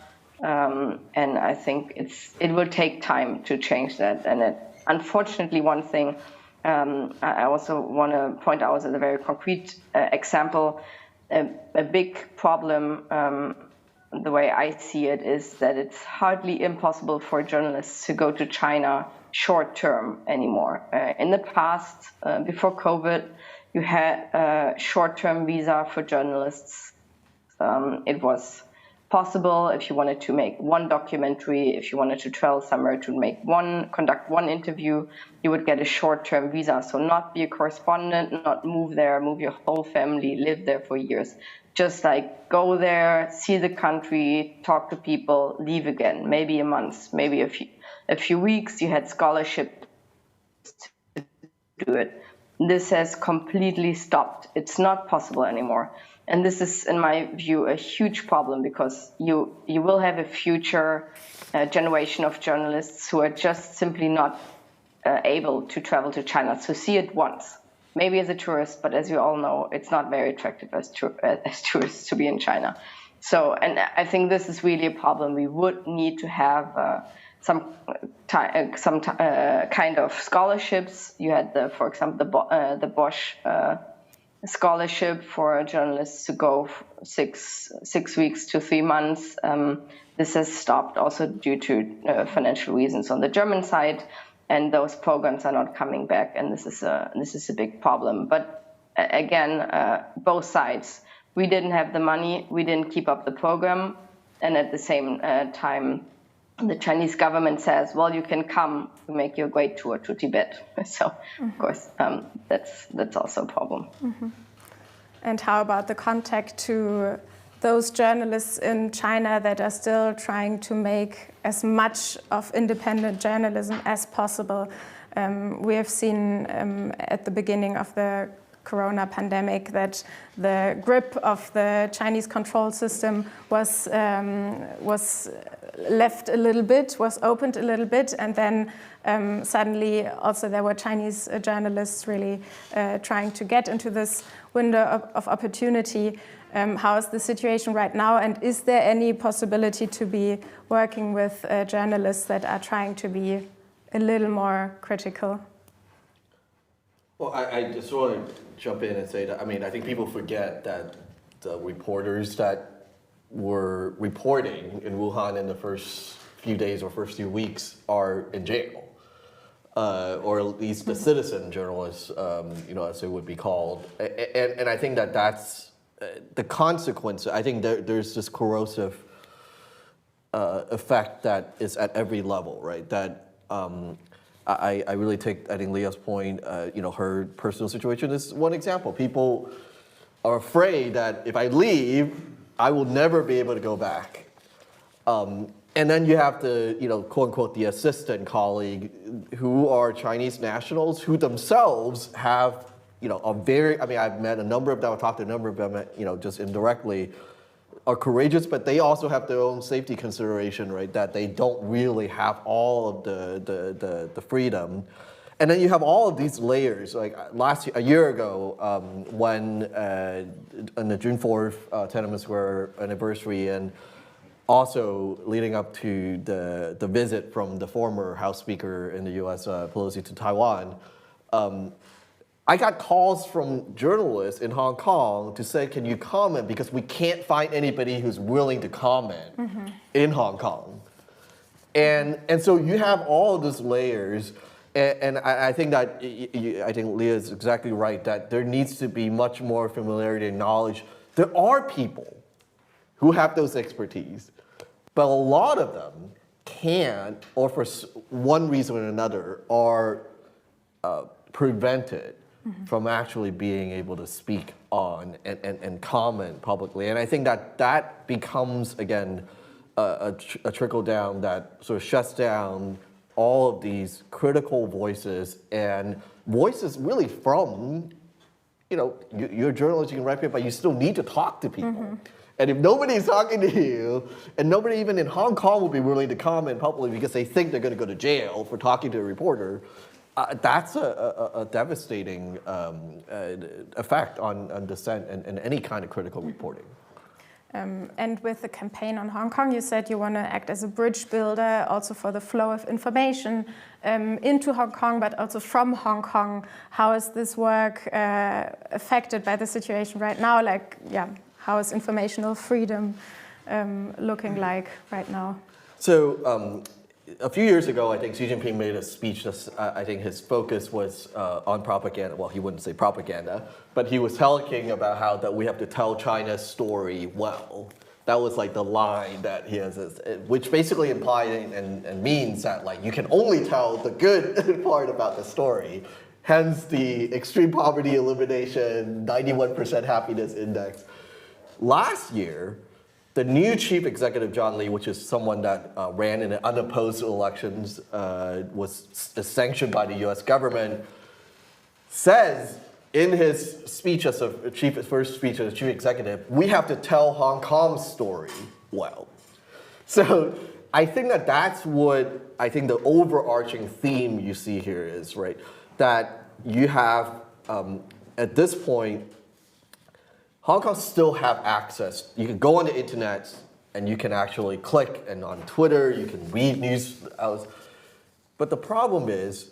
Speaker 2: and I think it will take time to change that, and unfortunately, one thing I also want to point out as a very concrete example, a big problem, the way I see it, is that it's hardly impossible for journalists to go to China short term anymore. In the past, before COVID, you had a short-term visa for journalists. It was possible if you wanted to make one documentary, if you wanted to travel somewhere to conduct one interview, you would get a short-term visa. So not be a correspondent, not move there, move your whole family, live there for years. Just like go there, see the country, talk to people, leave again. Maybe a month, maybe a few weeks. You had scholarship to do it. This has completely stopped. It's not possible anymore. And this is, in my view, a huge problem, because you will have a future generation of journalists who are just simply not able to travel to China, to see it once. Maybe as a tourist, but as you all know, it's not very attractive as tourists to be in China. So, and I think this is really a problem. We would need to have some kind of scholarships. You had, for example, the Bosch scholarship for journalists to go 6 weeks to 3 months. This has stopped also due to financial reasons on the German side, and those programs are not coming back. And this is a big problem. But again, both sides. We didn't have the money. We didn't keep up the program, and at the same time, the Chinese government says, well, you can come to make your great tour to Tibet. So, of course, that's also a problem.
Speaker 1: Mm-hmm. And how about the contact to those journalists in China that are still trying to make as much of independent journalism as possible? We have seen at the beginning of the Corona pandemic that the grip of the Chinese control system was left a little bit, was opened a little bit, and then suddenly also there were Chinese journalists really trying to get into this window of opportunity. How is the situation right now, and is there any possibility to be working with journalists that are trying to be a little more critical?
Speaker 4: Well, I just want to jump in and say that, I mean, I think people forget that the reporters that were reporting in Wuhan in the first few days or first few weeks are in jail, or at least the citizen journalists, as they would be called. And I think that that's the consequence. I think there's this corrosive effect that is at every level, right? That I really take, I think, Leah's point, her personal situation is one example. People are afraid that if I leave, I will never be able to go back. And then you have the, quote unquote, the assistant colleague who are Chinese nationals who themselves have, I've met a number of them, I've talked to a number of them, just indirectly, are courageous, but they also have their own safety consideration, right? That they don't really have all of the freedom. And then you have all of these layers. Like a year ago, when on the June 4th Tiananmen Square anniversary, and also leading up to the visit from the former House Speaker in the U.S., Pelosi, to Taiwan, I got calls from journalists in Hong Kong to say, can you comment? Because we can't find anybody who's willing to comment in Hong Kong. And so you have all of these layers. And I think that, I think Leah is exactly right, that there needs to be much more familiarity and knowledge. There are people who have those expertise, but a lot of them can't, or for one reason or another, are prevented from actually being able to speak on and comment publicly. And I think that becomes, again, a trickle down that sort of shuts down all of these critical voices, and voices really from, you're a journalist, you can write paper, but you still need to talk to people. And if nobody's talking to you, and nobody even in Hong Kong will be willing to comment publicly because they think they're going to go to jail for talking to a reporter, that's a devastating effect on dissent and any kind of critical reporting.
Speaker 1: And with the campaign on Hong Kong, you said you want to act as a bridge builder also for the flow of information into Hong Kong, but also from Hong Kong. How is this work affected by the situation right now? Like, yeah, how is informational freedom looking like right now?
Speaker 4: So a few years ago, I think Xi Jinping made a speech that I think his focus was on propaganda. Well, he wouldn't say propaganda, but he was talking about how that we have to tell China's story well. That was like the line that he has, which basically implies and means that like you can only tell the good part about the story. Hence the extreme poverty elimination, 91% happiness index. Last year, the new chief executive, John Lee, which is someone that ran in an unopposed elections, was sanctioned by the US government, says in his speech as first speech as chief executive, we have to tell Hong Kong's story well. So I think that's what I think the overarching theme you see here is, right? That you have, at this point, Hong Kong still have access. You can go on the internet and you can actually click, and on Twitter you can read news. But the problem is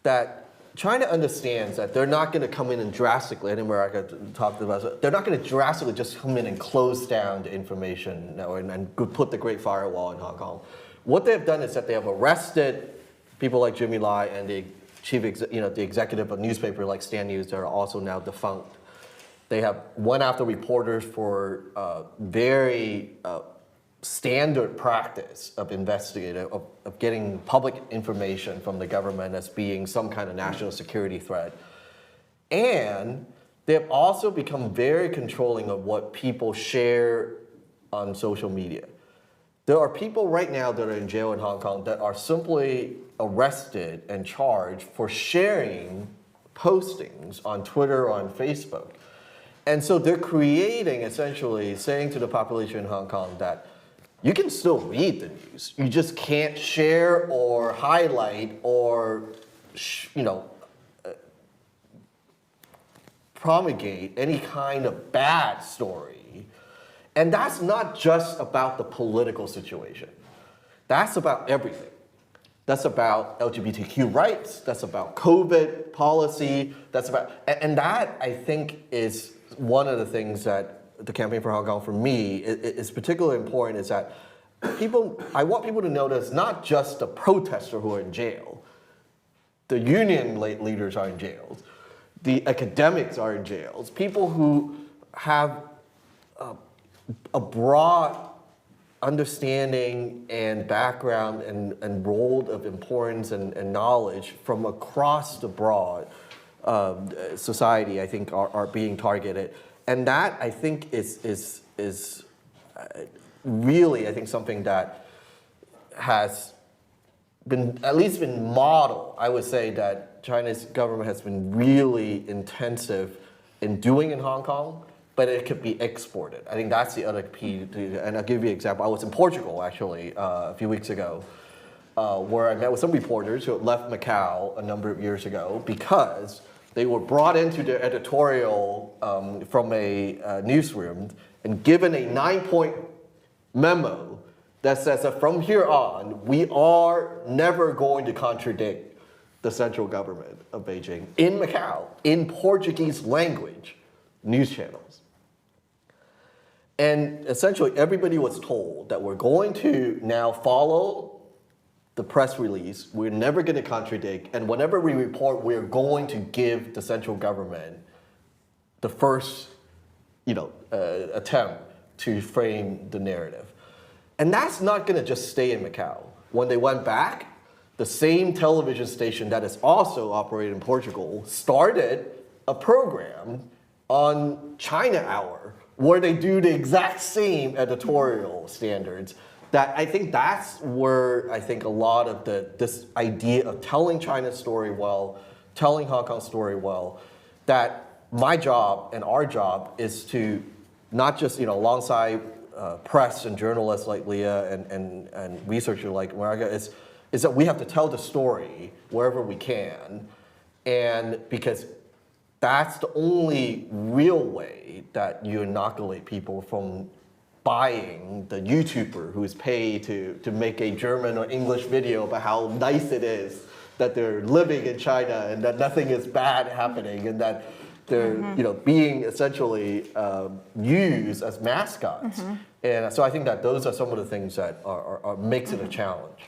Speaker 4: that China understands that they're not going to come in and drastically, and America talked about, they're not going to drastically just come in and close down the information network and put the Great Firewall in Hong Kong. What they've done is that they have arrested people like Jimmy Lai and the the executive of a newspaper like Stand News that are also now defunct. They have went after reporters for very standard practice of investigating, of getting public information from the government as being some kind of national security threat. And they have also become very controlling of what people share on social media. There are people right now that are in jail in Hong Kong that are simply arrested and charged for sharing postings on Twitter or on Facebook. And so they're creating, essentially, saying to the population in Hong Kong that you can still read the news. You just can't share or highlight or, promulgate any kind of bad story. And that's not just about the political situation. That's about everything. That's about LGBTQ rights. That's about COVID policy. That's about, and that I think is one of the things that the Campaign for Hong Kong, for me, is particularly important, is that I want people to notice not just the protesters who are in jail. The union leaders are in jails. The academics are in jails. People who have a broad understanding and background and role of importance and knowledge from across the broad society, I think, are being targeted. And that, I think, is really, I think, something that has been, at least been modeled. I would say that China's government has been really intensive in doing in Hong Kong, but it could be exported. I think that's the other key. And I'll give you an example. I was in Portugal, actually, a few weeks ago, where I met with some reporters who had left Macau a number of years ago because they were brought into the editorial from a newsroom and given a 9-point memo that says that from here on, we are never going to contradict the central government of Beijing in Macau, in Portuguese language news channels. And essentially everybody was told that we're going to now follow the press release, we're never going to contradict, and whenever we report, we're going to give the central government the first attempt to frame the narrative. And that's not going to just stay in Macau. When they went back, the same television station that is also operated in Portugal started a program on China Hour, where they do the exact same editorial standards. That I think that's where I think a lot of this idea of telling China's story well, telling Hong Kong's story well, that my job and our job is to not just alongside press and journalists like Leah and researchers like Marga, is that we have to tell the story wherever we can, and because that's the only real way that you inoculate people from buying the YouTuber who's paid to make a German or English video about how nice it is that they're living in China and that nothing is bad happening and that they're being essentially used as mascots. And so I think that those are some of the things that are makes it a challenge.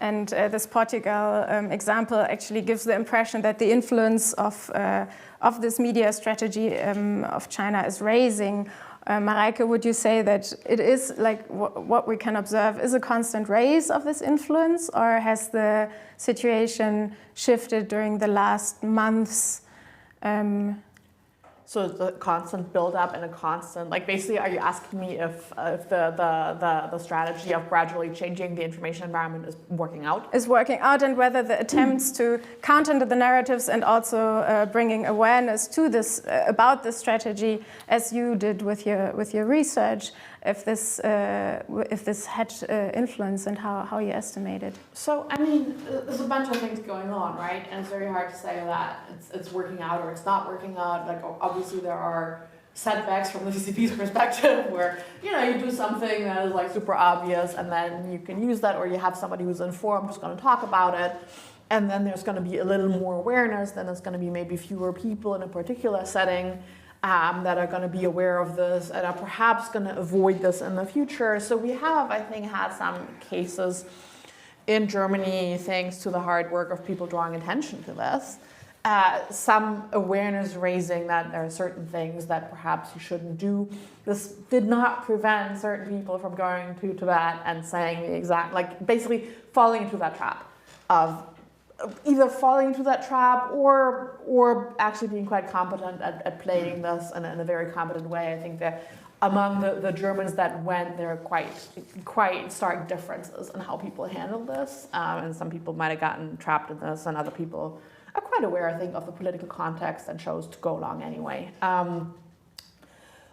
Speaker 1: And this Portugal example actually gives the impression that the influence of this media strategy of China is raising. Mareike, would you say that it is like what we can observe is a constant raise of this influence, or has the situation shifted during the last months?
Speaker 3: So it's a constant build-up and a constant, like basically, are you asking me if the strategy of gradually changing the information environment is working out?
Speaker 1: Is working out, and whether the attempts to counter the narratives and also bringing awareness to this about this strategy, as you did with your research, if this had influence and how you estimate it.
Speaker 3: So I mean, there's a bunch of things going on, right? And it's very hard to say that it's working out or it's not working out. Like obviously there are setbacks from the CCP's perspective where you do something that is like super obvious and then you can use that, or you have somebody who's informed who's going to talk about it, and then there's going to be a little more awareness. Then there's going to be maybe fewer people in a particular setting that are going to be aware of this and are perhaps going to avoid this in the future. So we have, I think, had some cases in Germany, thanks to the hard work of people drawing attention to this, some awareness raising that there are certain things that perhaps you shouldn't do. This did not prevent certain people from going to Tibet and saying the exact, like basically falling into that trap of either falling into that trap or actually being quite competent at playing this in a very competent way. I think that among the Germans that went, there are quite stark differences in how people handle this. And some people might have gotten trapped in this, and other people are quite aware, I think, of the political context and chose to go along anyway.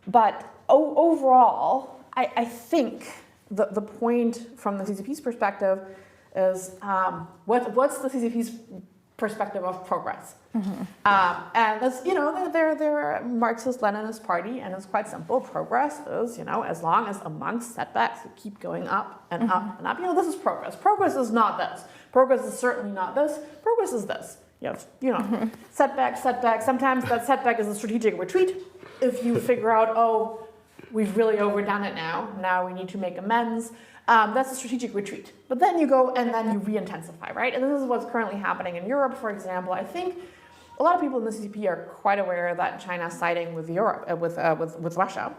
Speaker 3: But overall, I think the point from the CCP's perspective is what's the CCP's perspective of progress? And that's, they're a Marxist-Leninist party, and it's quite simple. Progress is, as long as amongst setbacks you keep going up and up and up. This is progress. Progress is not this. Progress is certainly not this. Progress is this. Setback. Sometimes that setback is a strategic retreat. If you figure out, we've really overdone it now. Now we need to make amends. That's a strategic retreat. But then you go and then you re-intensify, right? And this is what's currently happening in Europe, for example. I think a lot of people in the CCP are quite aware that China's siding with Europe, with Russia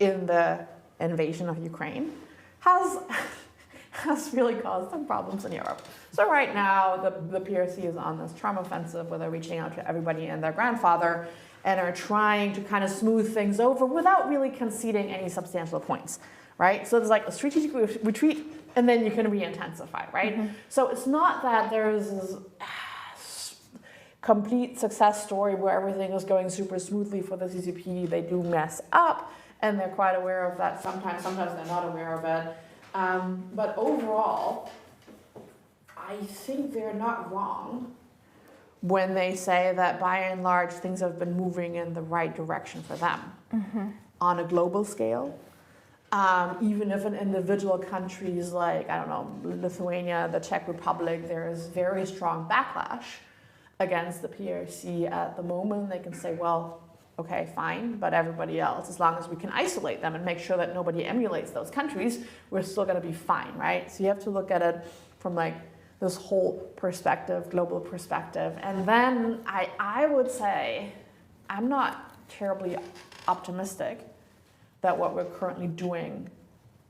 Speaker 3: in the invasion of Ukraine has really caused some problems in Europe. So right now, the PRC is on this charm offensive where they're reaching out to everybody and their grandfather and are trying to kind of smooth things over without really conceding any substantial points. Right? So it's like a strategic retreat, and then you can re-intensify, right? So it's not that there's this complete success story where everything is going super smoothly for the CCP. They do mess up, and they're quite aware of that sometimes. Sometimes they're not aware of it. But overall, I think they're not wrong when they say that by and large things have been moving in the right direction for them on a global scale. Even if in individual countries like, Lithuania, the Czech Republic, there is very strong backlash against the PRC at the moment. They can say, well, okay, fine, but everybody else, as long as we can isolate them and make sure that nobody emulates those countries, we're still going to be fine, right? So you have to look at it from this whole perspective, global perspective. And then I would say I'm not terribly optimistic that what we're currently doing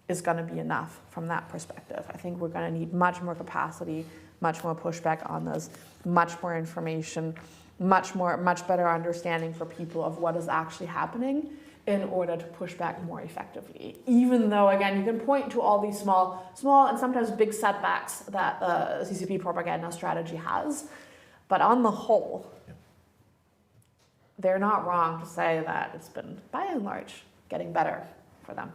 Speaker 3: is going to be enough from that perspective. I think we're going to need much more capacity, much more pushback on this, much more information, much better understanding for people of what is actually happening in order to push back more effectively. Even though, again, you can point to all these small and sometimes big setbacks that the CCP propaganda strategy has, but on the whole, they're not wrong to say that it's been, by and large, getting better for them.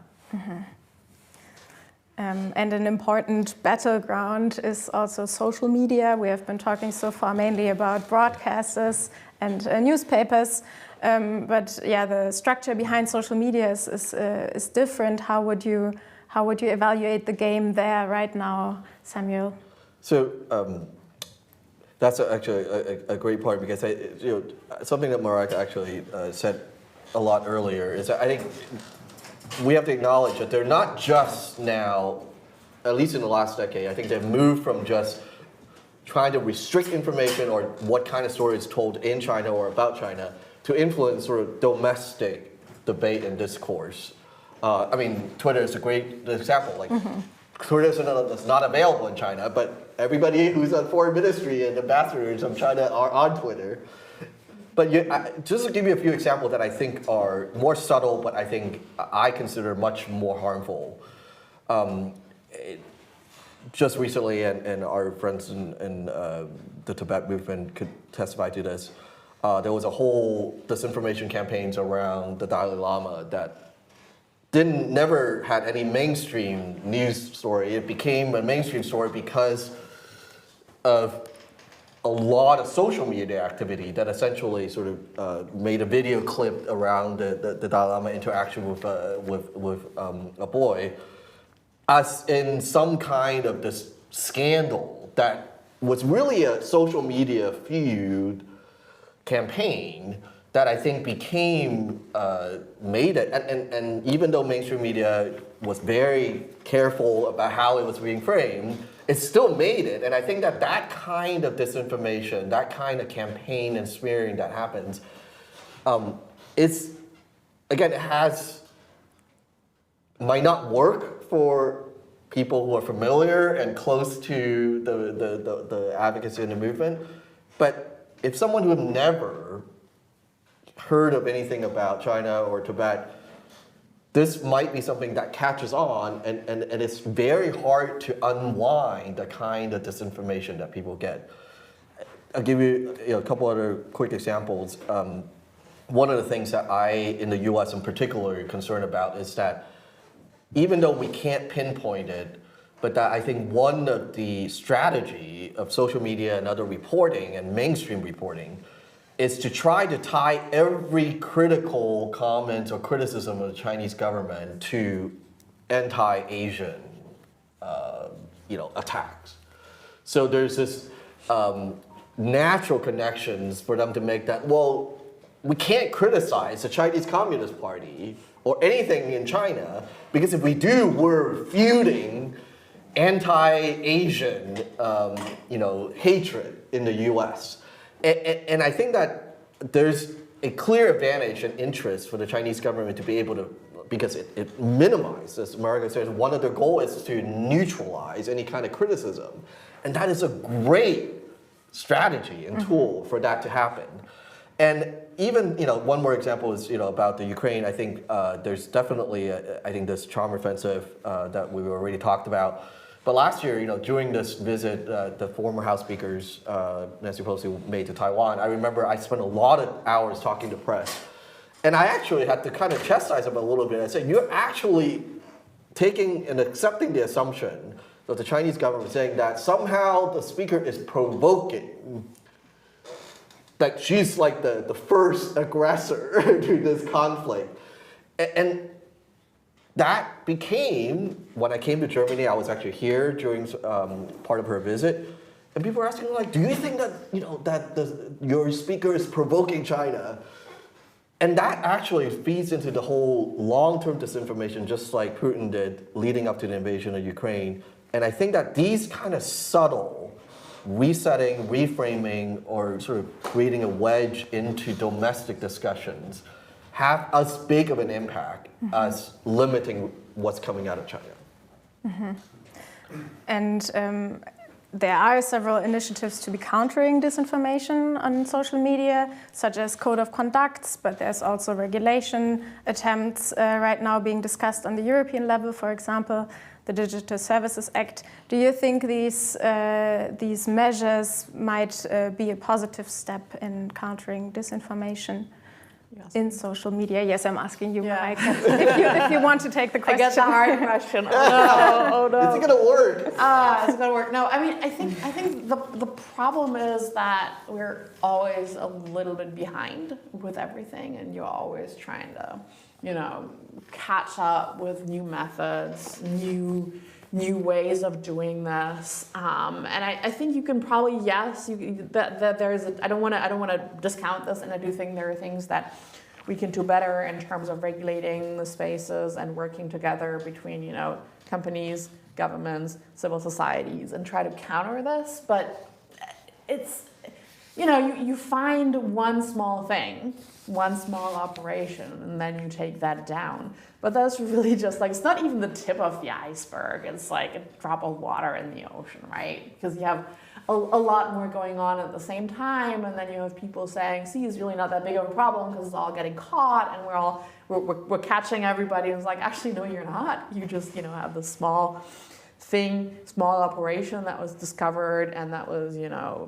Speaker 1: And an important battleground is also social media. We have been talking so far mainly about broadcasters and newspapers, but yeah, the structure behind social media is different. How would you evaluate the game there right now, Samuel?
Speaker 4: So that's actually a great point, because something that Marika actually said a lot earlier is that I think we have to acknowledge that they're not just now, at least in the last decade, I think they've moved from just trying to restrict information or what kind of story is told in China or about China to influence sort of domestic debate and discourse. I mean, Twitter is a great example. Like, Twitter is not available in China, but everybody who's on foreign ministry and ambassadors from China are on Twitter. But just to give you a few examples that I think are more subtle, but I think I consider much more harmful. Just recently, and our friends in the Tibet movement could testify to this, there was a whole disinformation campaigns around the Dalai Lama that never had any mainstream news story. It became a mainstream story because of a lot of social media activity that essentially sort of made a video clip around the Dalai Lama interaction with a boy, as in some kind of this scandal that was really a social media feud campaign that I think became made it, and even though mainstream media was very careful about how it was being framed, it still made it. And I think that kind of disinformation, that kind of campaign and smearing that happens, it's, again, might not work for people who are familiar and close to the advocacy and the movement, but if someone who had never heard of anything about China or Tibet, this might be something that catches on, and it's very hard to unwind the kind of disinformation that people get. I'll give you a couple other quick examples. One of the things that I, in the US in particular, are concerned about is that even though we can't pinpoint it, but that I think one of the strategy of social media and other reporting and mainstream reporting is to try to tie every critical comment or criticism of the Chinese government to anti-Asian, attacks. So there's this natural connections for them to make that, well, we can't criticize the Chinese Communist Party or anything in China, because if we do, we're feuding anti-Asian, hatred in the U.S. And I think that there's a clear advantage and interest for the Chinese government to be able to, because it minimizes, as Marika says, one of their goals is to neutralize any kind of criticism. And that is a great strategy and tool for that to happen. And even, one more example is, about the Ukraine. I think there's definitely, this charm offensive that we already talked about. But last year, during this visit, the former House Speakers, Nancy Pelosi, made to Taiwan, I remember I spent a lot of hours talking to press. And I actually had to kind of chastise them a little bit. I said, you're actually taking and accepting the assumption that the Chinese government is saying that somehow the speaker is provoking, that she's like the first aggressor to this conflict. And that became, when I came to Germany, I was actually here during part of her visit, and people were asking, like, do you think that, your speaker is provoking China? And that actually feeds into the whole long-term disinformation, just like Putin did leading up to the invasion of Ukraine. And I think that these kind of subtle resetting, reframing, or sort of creating a wedge into domestic discussions have as big of an impact as limiting what's coming out of China.
Speaker 1: And there are several initiatives to be countering disinformation on social media, such as code of conducts, but there's also regulation attempts right now being discussed on the European level, for example, the Digital Services Act. Do you think these measures might be a positive step in countering disinformation?
Speaker 3: Yes.
Speaker 1: in social media? Yes, I'm asking you,
Speaker 3: Yeah.
Speaker 1: Mike. If you want to take the
Speaker 3: I
Speaker 1: question.
Speaker 3: guess a hard question. Oh no.
Speaker 4: Is it gonna work?
Speaker 3: It's gonna work. No, I mean, I think the problem is that we're always a little bit behind with everything, and you're always trying to, catch up with new methods, new ways of doing this, and I think you can probably that there's I don't want to discount this, and I do think there are things that we can do better in terms of regulating the spaces and working together between companies, governments, civil societies, and try to counter this. But it's you find one small thing, one small operation, and then you take that down. But that's really just it's not even the tip of the iceberg. It's like a drop of water in the ocean, right? Because you have a lot more going on at the same time, and then you have people saying, see, it's really not that big of a problem because it's all getting caught, and we're catching everybody. And it's like, actually, no, you're not. You just, have this small operation that was discovered, and that was,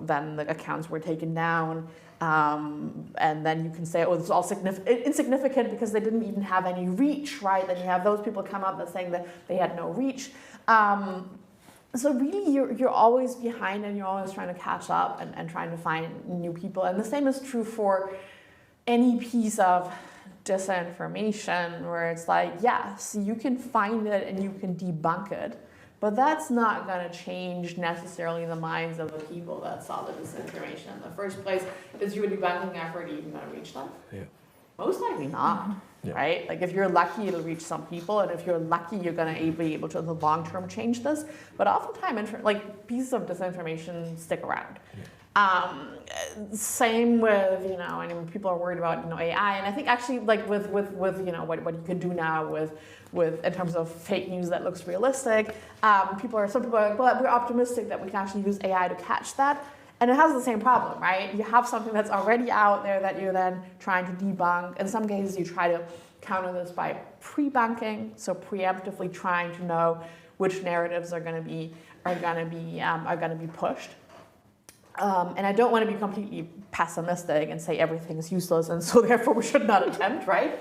Speaker 3: then the accounts were taken down. And then you can say, oh, it's all insignificant because they didn't even have any reach, right? Then you have those people come up and saying that they had no reach. So really, you're always behind, and you're always trying to catch up and trying to find new people. And the same is true for any piece of disinformation, where it's like, yes, you can find it and you can debunk it, but that's not going to change necessarily the minds of the people that saw the disinformation in the first place. Is your debunking effort even going to reach them? Yeah. Most likely not, right? If you're lucky, it'll reach some people, and if you're lucky, you're going to be able to, in the long term, change this. But oftentimes, pieces of disinformation stick around. Same with, people are worried about, AI, and I think actually, with what you can do now with in terms of fake news that looks realistic, some people are like, well, we're optimistic that we can actually use AI to catch that. And it has the same problem, right? You have something that's already out there that you're then trying to debunk. In some cases, you try to counter this by pre-bunking, so preemptively trying to know which narratives are going to be pushed. And I don't want to be completely pessimistic and say everything's useless, and so therefore we should not attempt, right?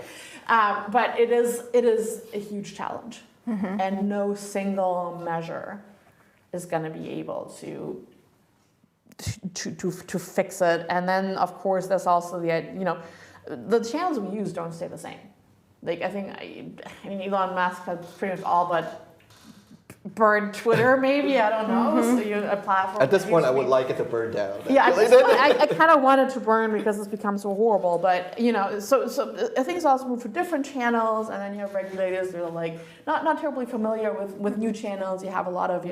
Speaker 3: But it is a huge challenge, and no single measure is going to be able to fix it. And then, of course, there's also the channels we use don't stay the same. I think Elon Musk has pretty much all but burned Twitter, maybe, I don't know. So you a platform.
Speaker 4: At this point, I would like it to burn down.
Speaker 3: Yeah, at this point, I kind of want it to burn because it's become so horrible. But so I think it's also moved to different channels, and then you have regulators that are not terribly familiar with new channels. You have a lot of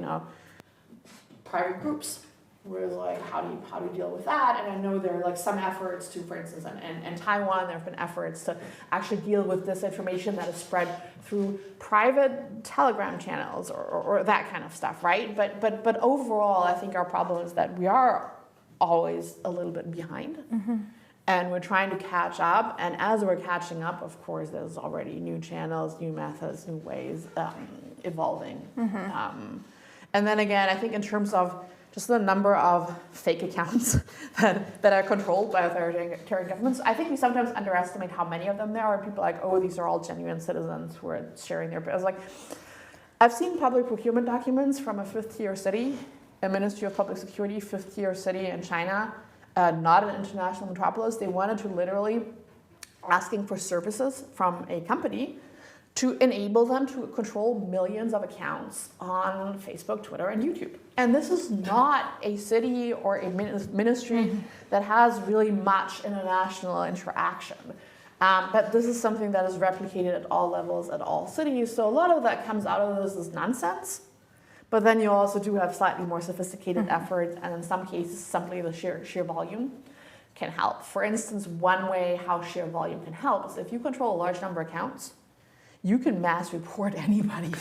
Speaker 3: private groups. Where how do you deal with that? And I know there are some efforts to, for instance, in Taiwan, there have been efforts to actually deal with disinformation that is spread through private Telegram channels or that kind of stuff, right? But overall, I think our problem is that we are always a little bit behind, and we're trying to catch up. And as we're catching up, of course, there's already new channels, new methods, new ways evolving. And then again, I think in terms of just the number of fake accounts that are controlled by authoritarian governments, I think we sometimes underestimate how many of them there are. People are like, oh, these are all genuine citizens who are sharing their... I was like, I've seen public procurement documents from a fifth-tier city, a Ministry of Public Security, fifth-tier city in China, not an international metropolis. They wanted to literally asking for services from a company to enable them to control millions of accounts on Facebook, Twitter, and YouTube. And this is not a city or a ministry that has really much international interaction. But this is something that is replicated at all levels, at all cities. So a lot of that comes out of this is nonsense. But then you also do have slightly more sophisticated efforts, and in some cases, simply the sheer volume can help. For instance, one way how sheer volume can help is if you control a large number of accounts, you can mass report anybody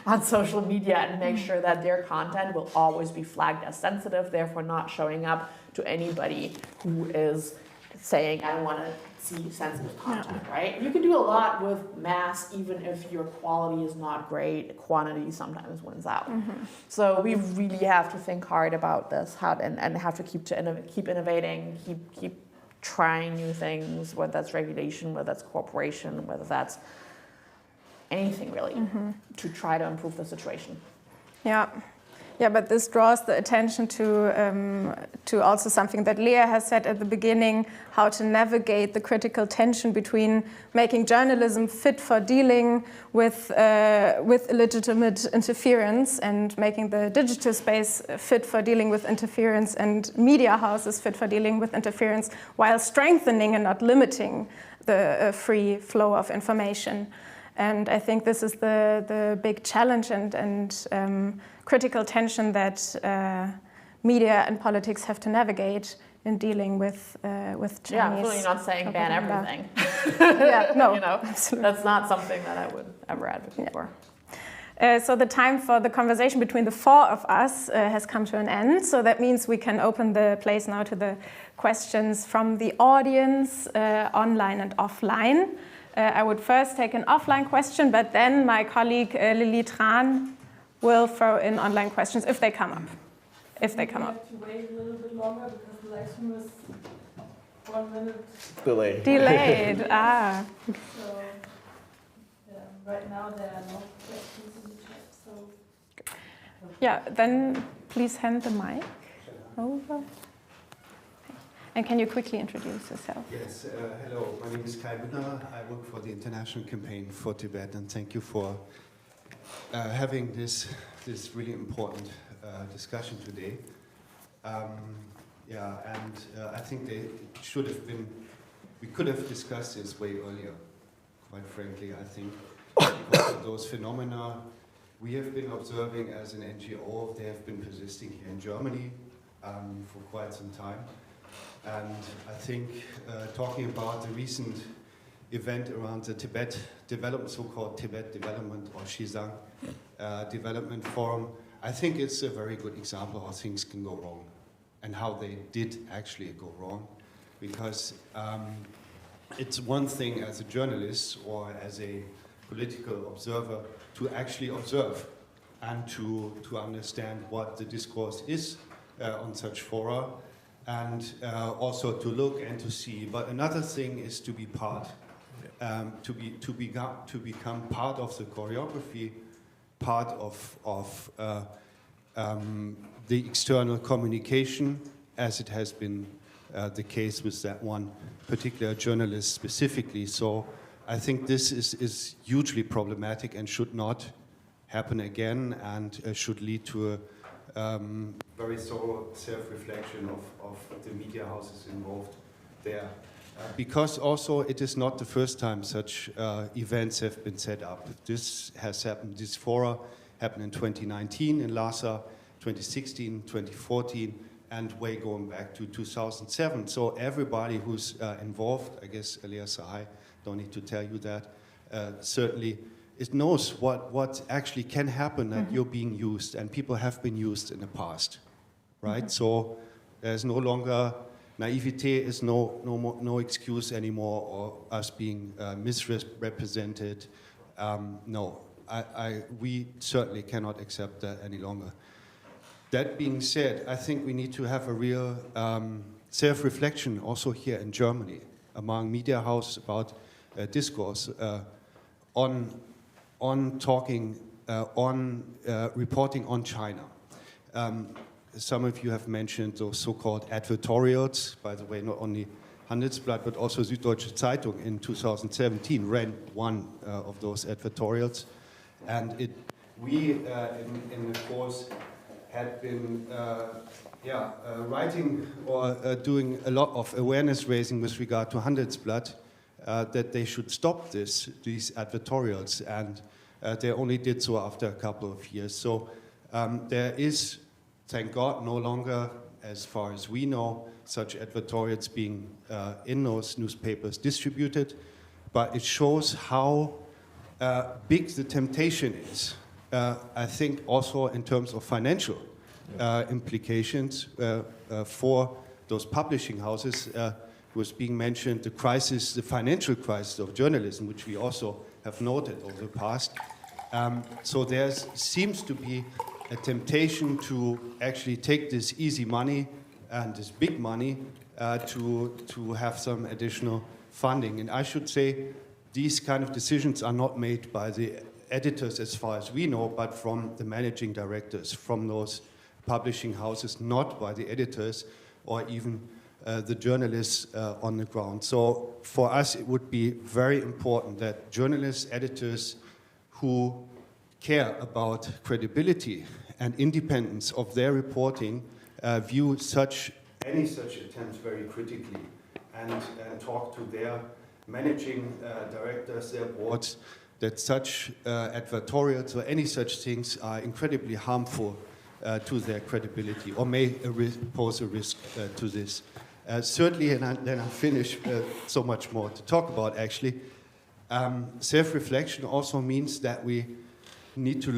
Speaker 3: on social media and make sure that their content will always be flagged as sensitive, therefore not showing up to anybody who is saying, I don't want to see sensitive content, right? You can do a lot with mass, even if your quality is not great. Quantity sometimes wins out. So we really have to think hard about this, and have to keep innovating, keep trying new things, whether that's regulation, whether that's cooperation, whether that's anything really, to try to improve the situation.
Speaker 1: Yeah. Yeah, but this draws the attention to also something that Leah has said at the beginning, how to navigate the critical tension between making journalism fit for dealing with illegitimate interference and making the digital space fit for dealing with interference and media houses fit for dealing with interference, while strengthening and not limiting the free flow of information. And I think this is the big challenge and critical tension that media and politics have to navigate in dealing with Chinese.
Speaker 3: Yeah, absolutely not saying ban everything.
Speaker 1: Yeah, no,
Speaker 3: you know,
Speaker 1: absolutely.
Speaker 3: that's not something that I would ever advocate for.
Speaker 1: So the time for the conversation between the four of us has come to an end. So that means we can open the place now to the questions from the audience, online and offline. I would first take an offline question, but then my colleague Lily Tran will throw in online questions if they come up. If they come up.
Speaker 5: We have to wait a little bit longer because the live stream is 1 minute
Speaker 4: Delayed.
Speaker 1: Delayed.
Speaker 5: So right now there are no questions in the chat. So
Speaker 1: Yeah, then please hand the mic over. And can you quickly introduce yourself?
Speaker 6: Yes, hello, my name is Kai Büttner. I work for the International Campaign for Tibet, and thank you for having this really important discussion today. I think we could have discussed this way earlier, quite frankly, I think. Because of those phenomena we have been observing as an NGO, they have been persisting here in Germany for quite some time. And I think talking about the recent event around the Tibet development, so-called Tibet Development or Xizang Development Forum, I think it's a very good example of how things can go wrong and how they did actually go wrong. Because it's one thing as a journalist or as a political observer to actually observe and to understand what the discourse is on such fora. And also to look and to see. But another thing is to be part, to become part of the choreography, part of the external communication, as it has been the case with that one particular journalist specifically. So I think this is hugely problematic and should not happen again, and should lead to a very thorough self-reflection of the media houses involved there. Because also it is not the first time such events have been set up. This has happened, this fora happened in 2019 in Lhasa, 2016, 2014, and way going back to 2007. So everybody who's involved, I guess Elias Sahai, don't need to tell you that, certainly it knows what actually can happen, that you're being used, and people have been used in the past, right? So there's no longer, naivete is no excuse anymore, or us being misrepresented. No, we certainly cannot accept that any longer. That being said, I think we need to have a real self-reflection also here in Germany among media houses about discourse on talking, on reporting on China. Some of you have mentioned those so-called advertorials. By the way, not only Handelsblatt, but also Süddeutsche Zeitung in 2017 ran one of those advertorials. And we, in the course, had been writing or doing a lot of awareness raising with regard to Handelsblatt, that they should stop these advertorials, and they only did so after a couple of years. So there is, thank God, no longer, as far as we know, such advertorials being in those newspapers distributed, but it shows how big the temptation is. I think also in terms of financial implications for those publishing houses. Was being mentioned the crisis, the financial crisis of journalism, which we also have noted over the past. So there seems to be a temptation to actually take this easy money and this big money to have some additional funding. And I should say, these kind of decisions are not made by the editors as far as we know, but from the managing directors, from those publishing houses, not by the editors or even the journalists on the ground. So for us, it would be very important that journalists, editors who care about credibility and independence of their reporting view any such attempts very critically and talk to their managing directors, their boards, that such advertorials or any such things are incredibly harmful to their credibility or may pose a risk to this. Certainly, and then I'll finish, so much more to talk about actually. Self-reflection also means that we need to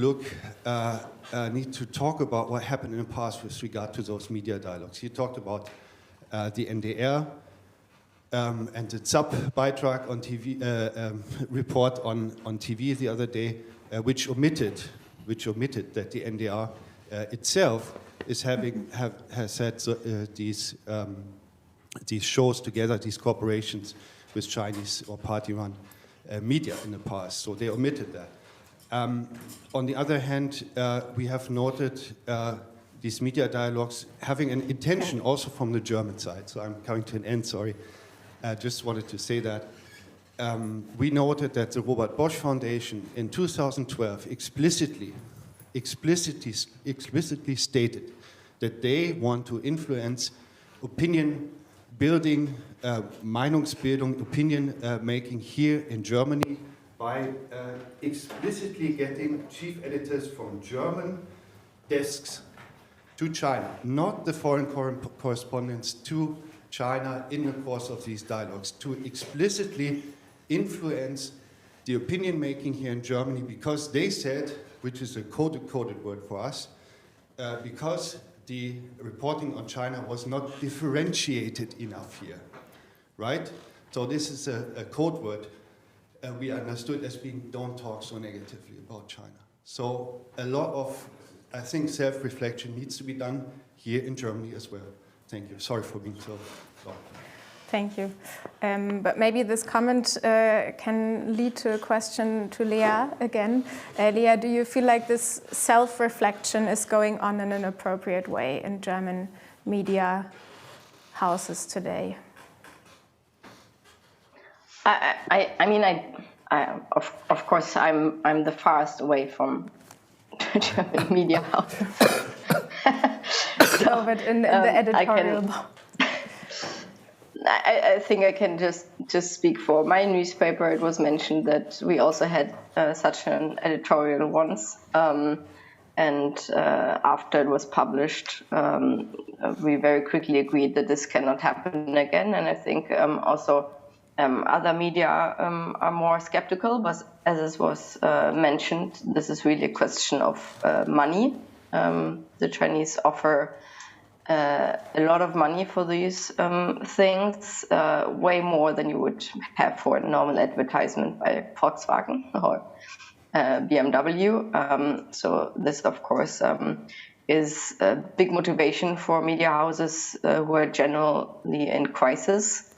Speaker 6: need to talk about what happened in the past with regard to those media dialogues. You talked about the NDR and the Zapp-Beitrag on TV, report on TV the other day, which omitted that the NDR itself is has had these shows together, these corporations with Chinese or party-run media in the past. So they omitted that. On the other hand, we have noted these media dialogues having an intention also from the German side. So I'm coming to an end, sorry. I just wanted to say that. We noted that the Robert Bosch Foundation in 2012 explicitly stated that they want to influence opinion building, Meinungsbildung, opinion making here in Germany by explicitly getting chief editors from German desks to China, not the foreign correspondents to China in the course of these dialogues, to explicitly influence the opinion making here in Germany because they said, which is a coded word for us, because the reporting on China was not differentiated enough here, right? So this is a code word we understood as being don't talk so negatively about China. So a lot of, I think, self-reflection needs to be done here in Germany as well. Thank you. Sorry for being so long.
Speaker 1: Thank you. But maybe this comment can lead to a question to Lea again. Lea, do you feel like this self-reflection is going on in an appropriate way in German media houses today?
Speaker 2: Of course, I'm the farthest away from German media houses.
Speaker 1: So, but in the editorial.
Speaker 2: I think I can just speak for my newspaper. It was mentioned that we also had such an editorial once, and after it was published, we very quickly agreed that this cannot happen again. And I think also other media are more skeptical, but as it was mentioned, this is really a question of money. The Chinese offer a lot of money for these things, way more than you would have for a normal advertisement by Volkswagen or BMW. So this, of course, is a big motivation for media houses who are generally in crisis.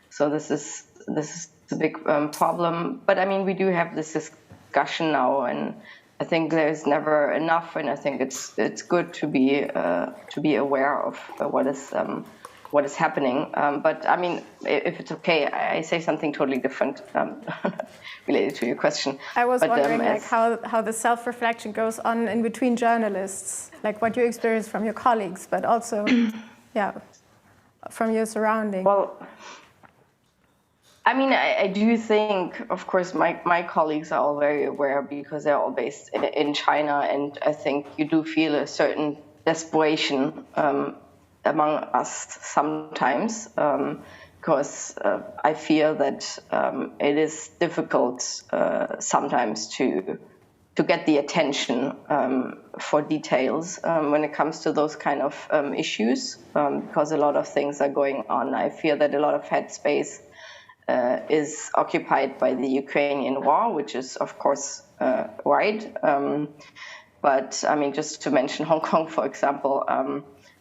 Speaker 2: So this is a big problem. But I mean, we do have this discussion now, and I think there's never enough, and I think it's good to be aware of what is happening. But I mean, if it's okay, I say something totally different related to your question.
Speaker 1: I was wondering how the self-reflection goes on in between journalists, like what you experience from your colleagues, but also, from your surroundings.
Speaker 2: Well, I mean, I do think, of course, my colleagues are all very aware because they're all based in China, and I think you do feel a certain desperation among us sometimes, because I feel that it is difficult sometimes to get the attention for details when it comes to those kind of issues, because a lot of things are going on. I feel that a lot of headspace is occupied by the Ukrainian war, which is, of course, right. But I mean, just to mention Hong Kong, for example,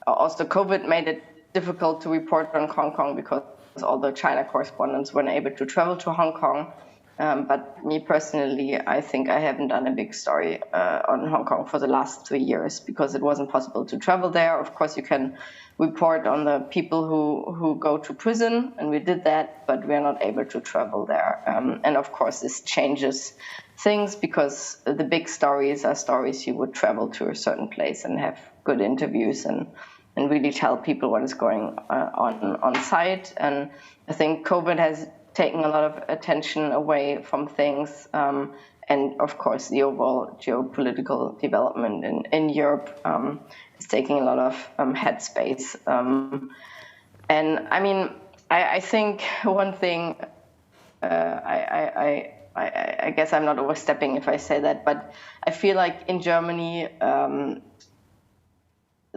Speaker 2: also COVID made it difficult to report on Hong Kong because all the China correspondents weren't able to travel to Hong Kong. But me personally, I think I haven't done a big story on Hong Kong for the last 3 years because it wasn't possible to travel there. Of course, you can report on the people who go to prison, and we did that, but we're not able to travel there. And of course, this changes things because the big stories are stories you would travel to a certain place and have good interviews and really tell people what is going on site. And I think COVID has taken a lot of attention away from things. And of course, the overall geopolitical development in Europe is taking a lot of headspace. And I mean, I think one thing, I guess I'm not overstepping if I say that, but I feel like in Germany,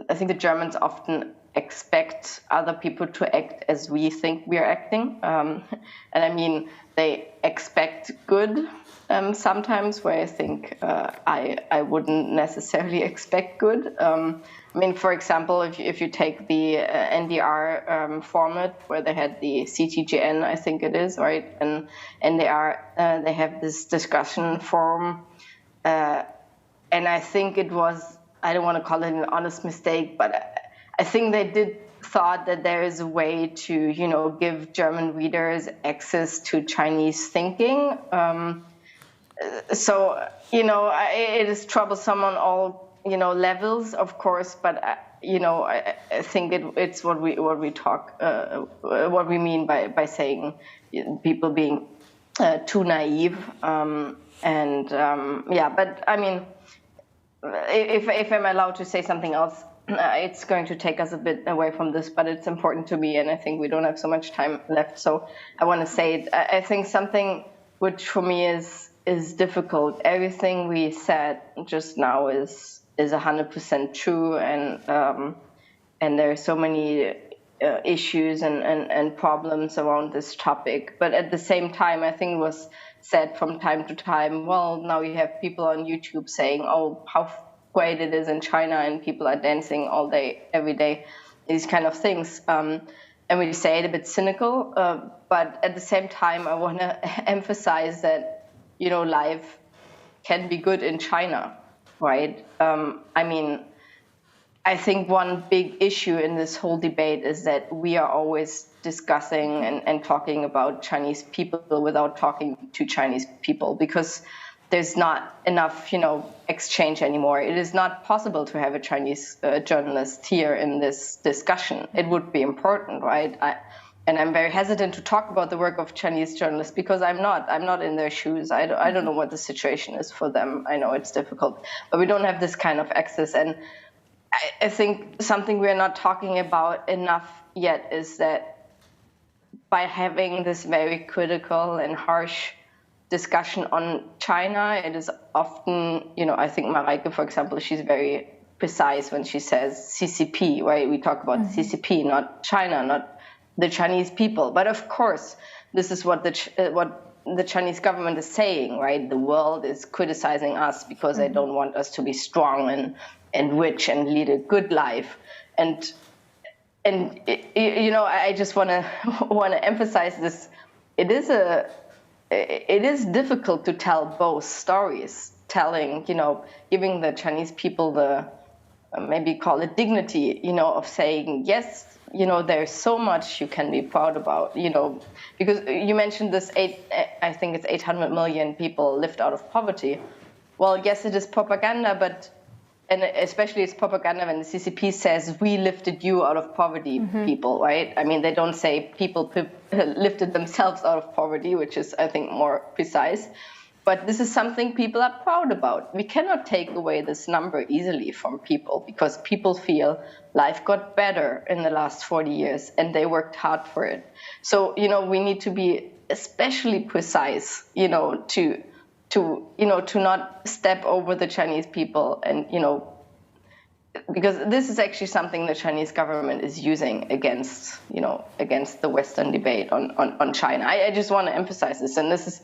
Speaker 2: I think the Germans often expect other people to act as we think we are acting. And I mean, they expect good sometimes, where I think I wouldn't necessarily expect good. I mean, for example, if you take the NDR format, where they had the CGTN, I think it is, right? And they have this discussion forum. And I think it was, I don't want to call it an honest mistake, but I think they thought that there is a way to, give German readers access to Chinese thinking. So, it is troublesome on all, levels, of course, but, I think it's what we mean by saying people being too naive. But I mean, if I'm allowed to say something else, it's going to take us a bit away from this, but it's important to me, and I think we don't have so much time left, so I want to say it. I think something which for me is difficult. Everything we said just now is 100% true, and there are so many issues and problems around this topic. But at the same time, I think it was said from time to time, well, now you have people on YouTube saying, oh, how great it is in China, and people are dancing all day, every day, these kind of things. And we say it a bit cynical, but at the same time, I want to emphasize that, life can be good in China, right? I mean, I think one big issue in this whole debate is that we are always discussing and talking about Chinese people without talking to Chinese people, because there's not enough, exchange anymore. It is not possible to have a Chinese journalist here in this discussion. It would be important, right? And I'm very hesitant to talk about the work of Chinese journalists because I'm not in their shoes. I don't know what the situation is for them. I know it's difficult, but we don't have this kind of access. And I think something we're not talking about enough yet is that by having this very critical and harsh discussion on China, it is often, I think Mareike, for example, she's very precise when she says CCP, right? We talk about CCP, not China, not the Chinese people. But of course, this is what the Chinese government is saying, right? The world is criticizing us because they don't want us to be strong and rich and lead a good life. And I just want to emphasize this. It is difficult to tell both stories, giving the Chinese people the, maybe call it dignity, of saying, yes, there's so much you can be proud about, because you mentioned this I think it's 800 million people lived out of poverty. Well, yes, it is propaganda, and especially it's propaganda when the CCP says, we lifted you out of poverty, people, right? I mean, they don't say people lifted themselves out of poverty, which is, I think, more precise. But this is something people are proud about. We cannot take away this number easily from people because people feel life got better in the last 40 years and they worked hard for it. So, we need to be especially precise, to not step over the Chinese people and, because this is actually something the Chinese government is using against the Western debate on China. I just want to emphasize this. And this is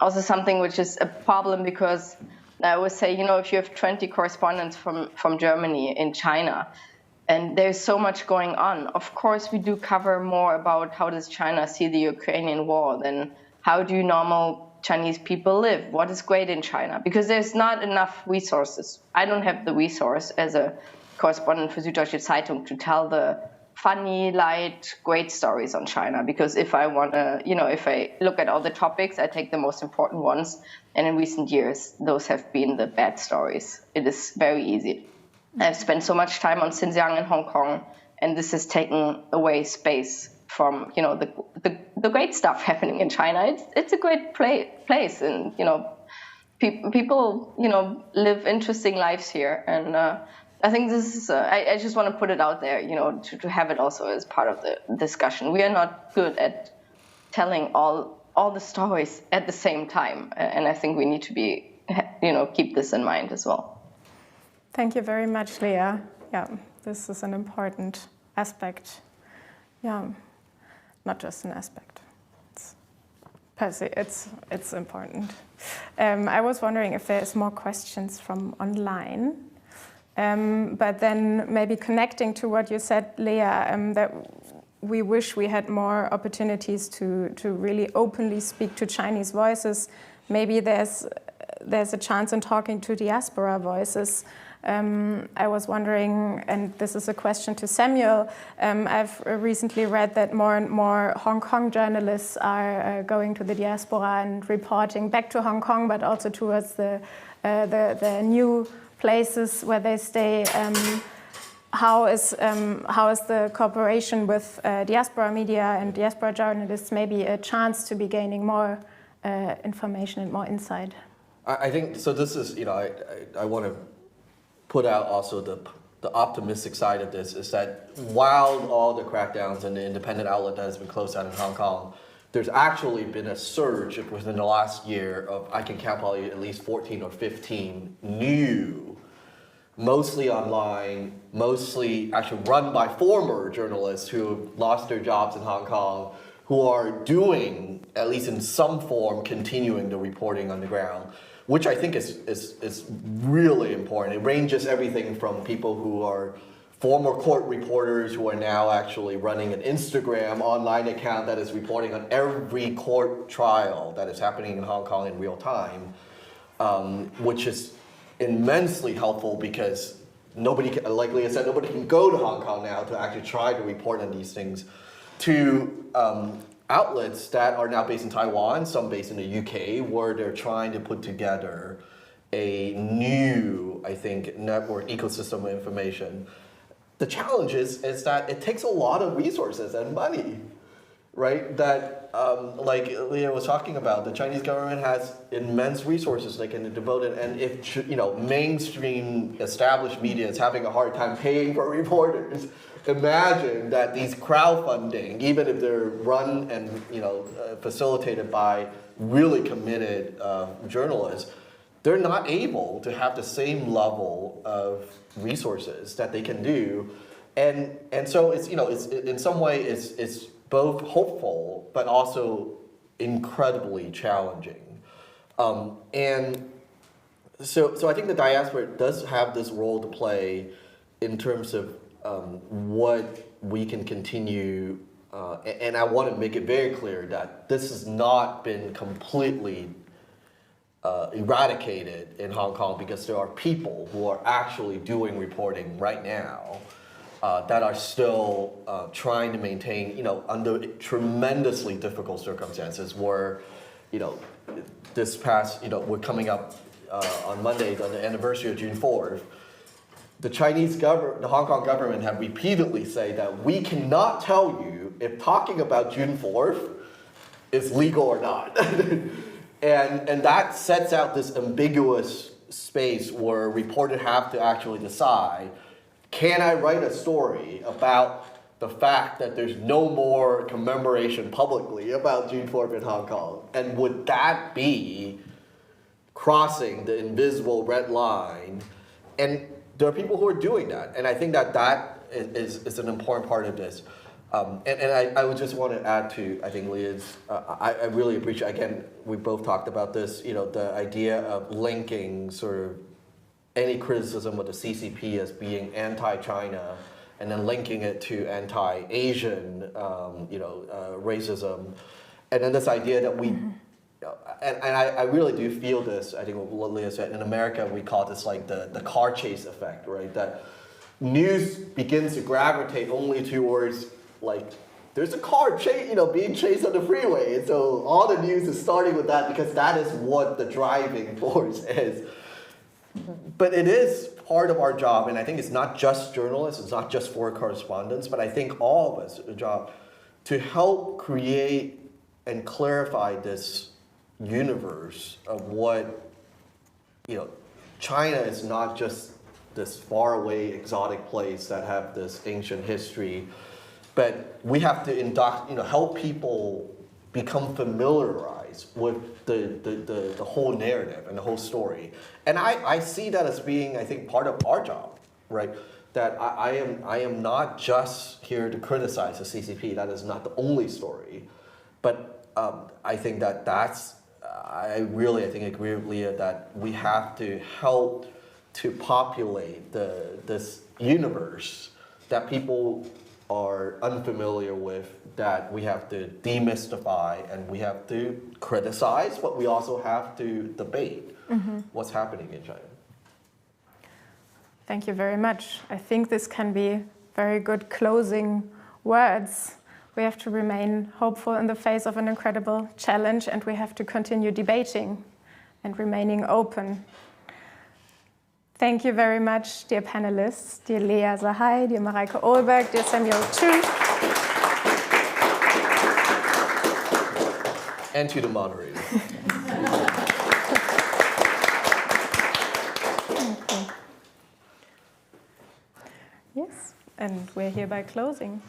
Speaker 2: also something which is a problem because I always say, if you have 20 correspondents from Germany in China, And there's so much going on. Of course, we do cover more about how does China see the Ukrainian war than how do normal Chinese people live? What is great in China? Because there's not enough resources. I don't have the resource as a correspondent for Süddeutsche Zeitung to tell the funny, light, great stories on China. Because if I want to, if I look at all the topics, I take the most important ones. And in recent years, those have been the bad stories. It is very easy. I've spent so much time on Xinjiang and Hong Kong, and this has taken away space from the great stuff happening in China. It's a great place, and people live interesting lives here, and I think this is I just want to put it out there, to have it also as part of the discussion. We are not good at telling all the stories at the same time, and I think we need to be keep this in mind as well.
Speaker 1: Thank you very much, Leah. Yeah, this is an important aspect. Yeah, not just an aspect. It's important. I was wondering if there's more questions from online. But then maybe connecting to what you said, Leah, that we wish we had more opportunities to really openly speak to Chinese voices. Maybe there's a chance in talking to diaspora voices. I was wondering, and this is a question to Samuel, I've recently read that more and more Hong Kong journalists are going to the diaspora and reporting back to Hong Kong, but also towards the new places where they stay. How is the cooperation with diaspora media and diaspora journalists maybe a chance to be gaining more information and more insight?
Speaker 4: I think, so this is, I want to put out also the optimistic side of this is that while all the crackdowns and the independent outlet that has been closed down in Hong Kong, there's actually been a surge within the last year of, I can count probably at least 14 or 15 new, mostly online, mostly actually run by former journalists who lost their jobs in Hong Kong, who are doing, at least in some form, continuing the reporting on the ground, which I think is really important. It ranges everything from people who are former court reporters who are now actually running an Instagram online account that is reporting on every court trial that is happening in Hong Kong in real time, which is immensely helpful because nobody can, like Leah said, nobody can go to Hong Kong now to actually try to report on these things, to outlets that are now based in Taiwan, some based in the UK, where they're trying to put together a new, I think, network ecosystem of information. The challenge is that it takes a lot of resources and money, right? That, like Leah was talking about, the Chinese government has immense resources they can devote it, and if mainstream established media is having a hard time paying for reporters, imagine that these crowdfunding, even if they're run and facilitated by really committed journalists, they're not able to have the same level of resources that they can do, and so it's it's in some way it's both hopeful but also incredibly challenging, and so I think the diaspora does have this role to play in terms of what we can continue, and I want to make it very clear that this has not been completely eradicated in Hong Kong, because there are people who are actually doing reporting right now that are still trying to maintain, under tremendously difficult circumstances where, this past, we're coming up on Monday on the anniversary of June 4th. The the Hong Kong government have repeatedly said that we cannot tell you if talking about June 4th is legal or not. and that sets out this ambiguous space where reporters have to actually decide, can I write a story about the fact that there's no more commemoration publicly about June 4th in Hong Kong? And would that be crossing the invisible red line? And there are people who are doing that, and I think that is an important part of this. And I would just want to add to, I think, Leah's, I really appreciate, again, we both talked about this, the idea of linking sort of any criticism of the CCP as being anti-China and then linking it to anti-Asian, racism, and then this idea that we, and I really do feel this. I think what Leah said, in America we call this like the car chase effect, right? That news begins to gravitate only towards like there's a car being chased on the freeway, and so all the news is starting with that because that is what the driving force is. But it is part of our job, and I think it's not just journalists, it's not just foreign correspondents, but I think all of us have a job to help create and clarify this universe of what, China is not just this faraway exotic place that have this ancient history, but we have to help people become familiarized with the whole narrative and the whole story. And I see that as being, I think, part of our job, right? That I am not just here to criticize the CCP. That is not the only story. But I think I think agree with Leah that we have to help to populate this universe that people are unfamiliar with, that we have to demystify, and we have to criticize, but we also have to debate what's happening in China.
Speaker 1: Thank you very much. I think this can be very good closing words. We have to remain hopeful in the face of an incredible challenge, and we have to continue debating and remaining open. Thank you very much, dear panelists, dear Leah Sahai, dear Mareike Ohlberg, dear Samuel Chu.
Speaker 4: And to the moderator.
Speaker 1: Yes, and we're hereby closing.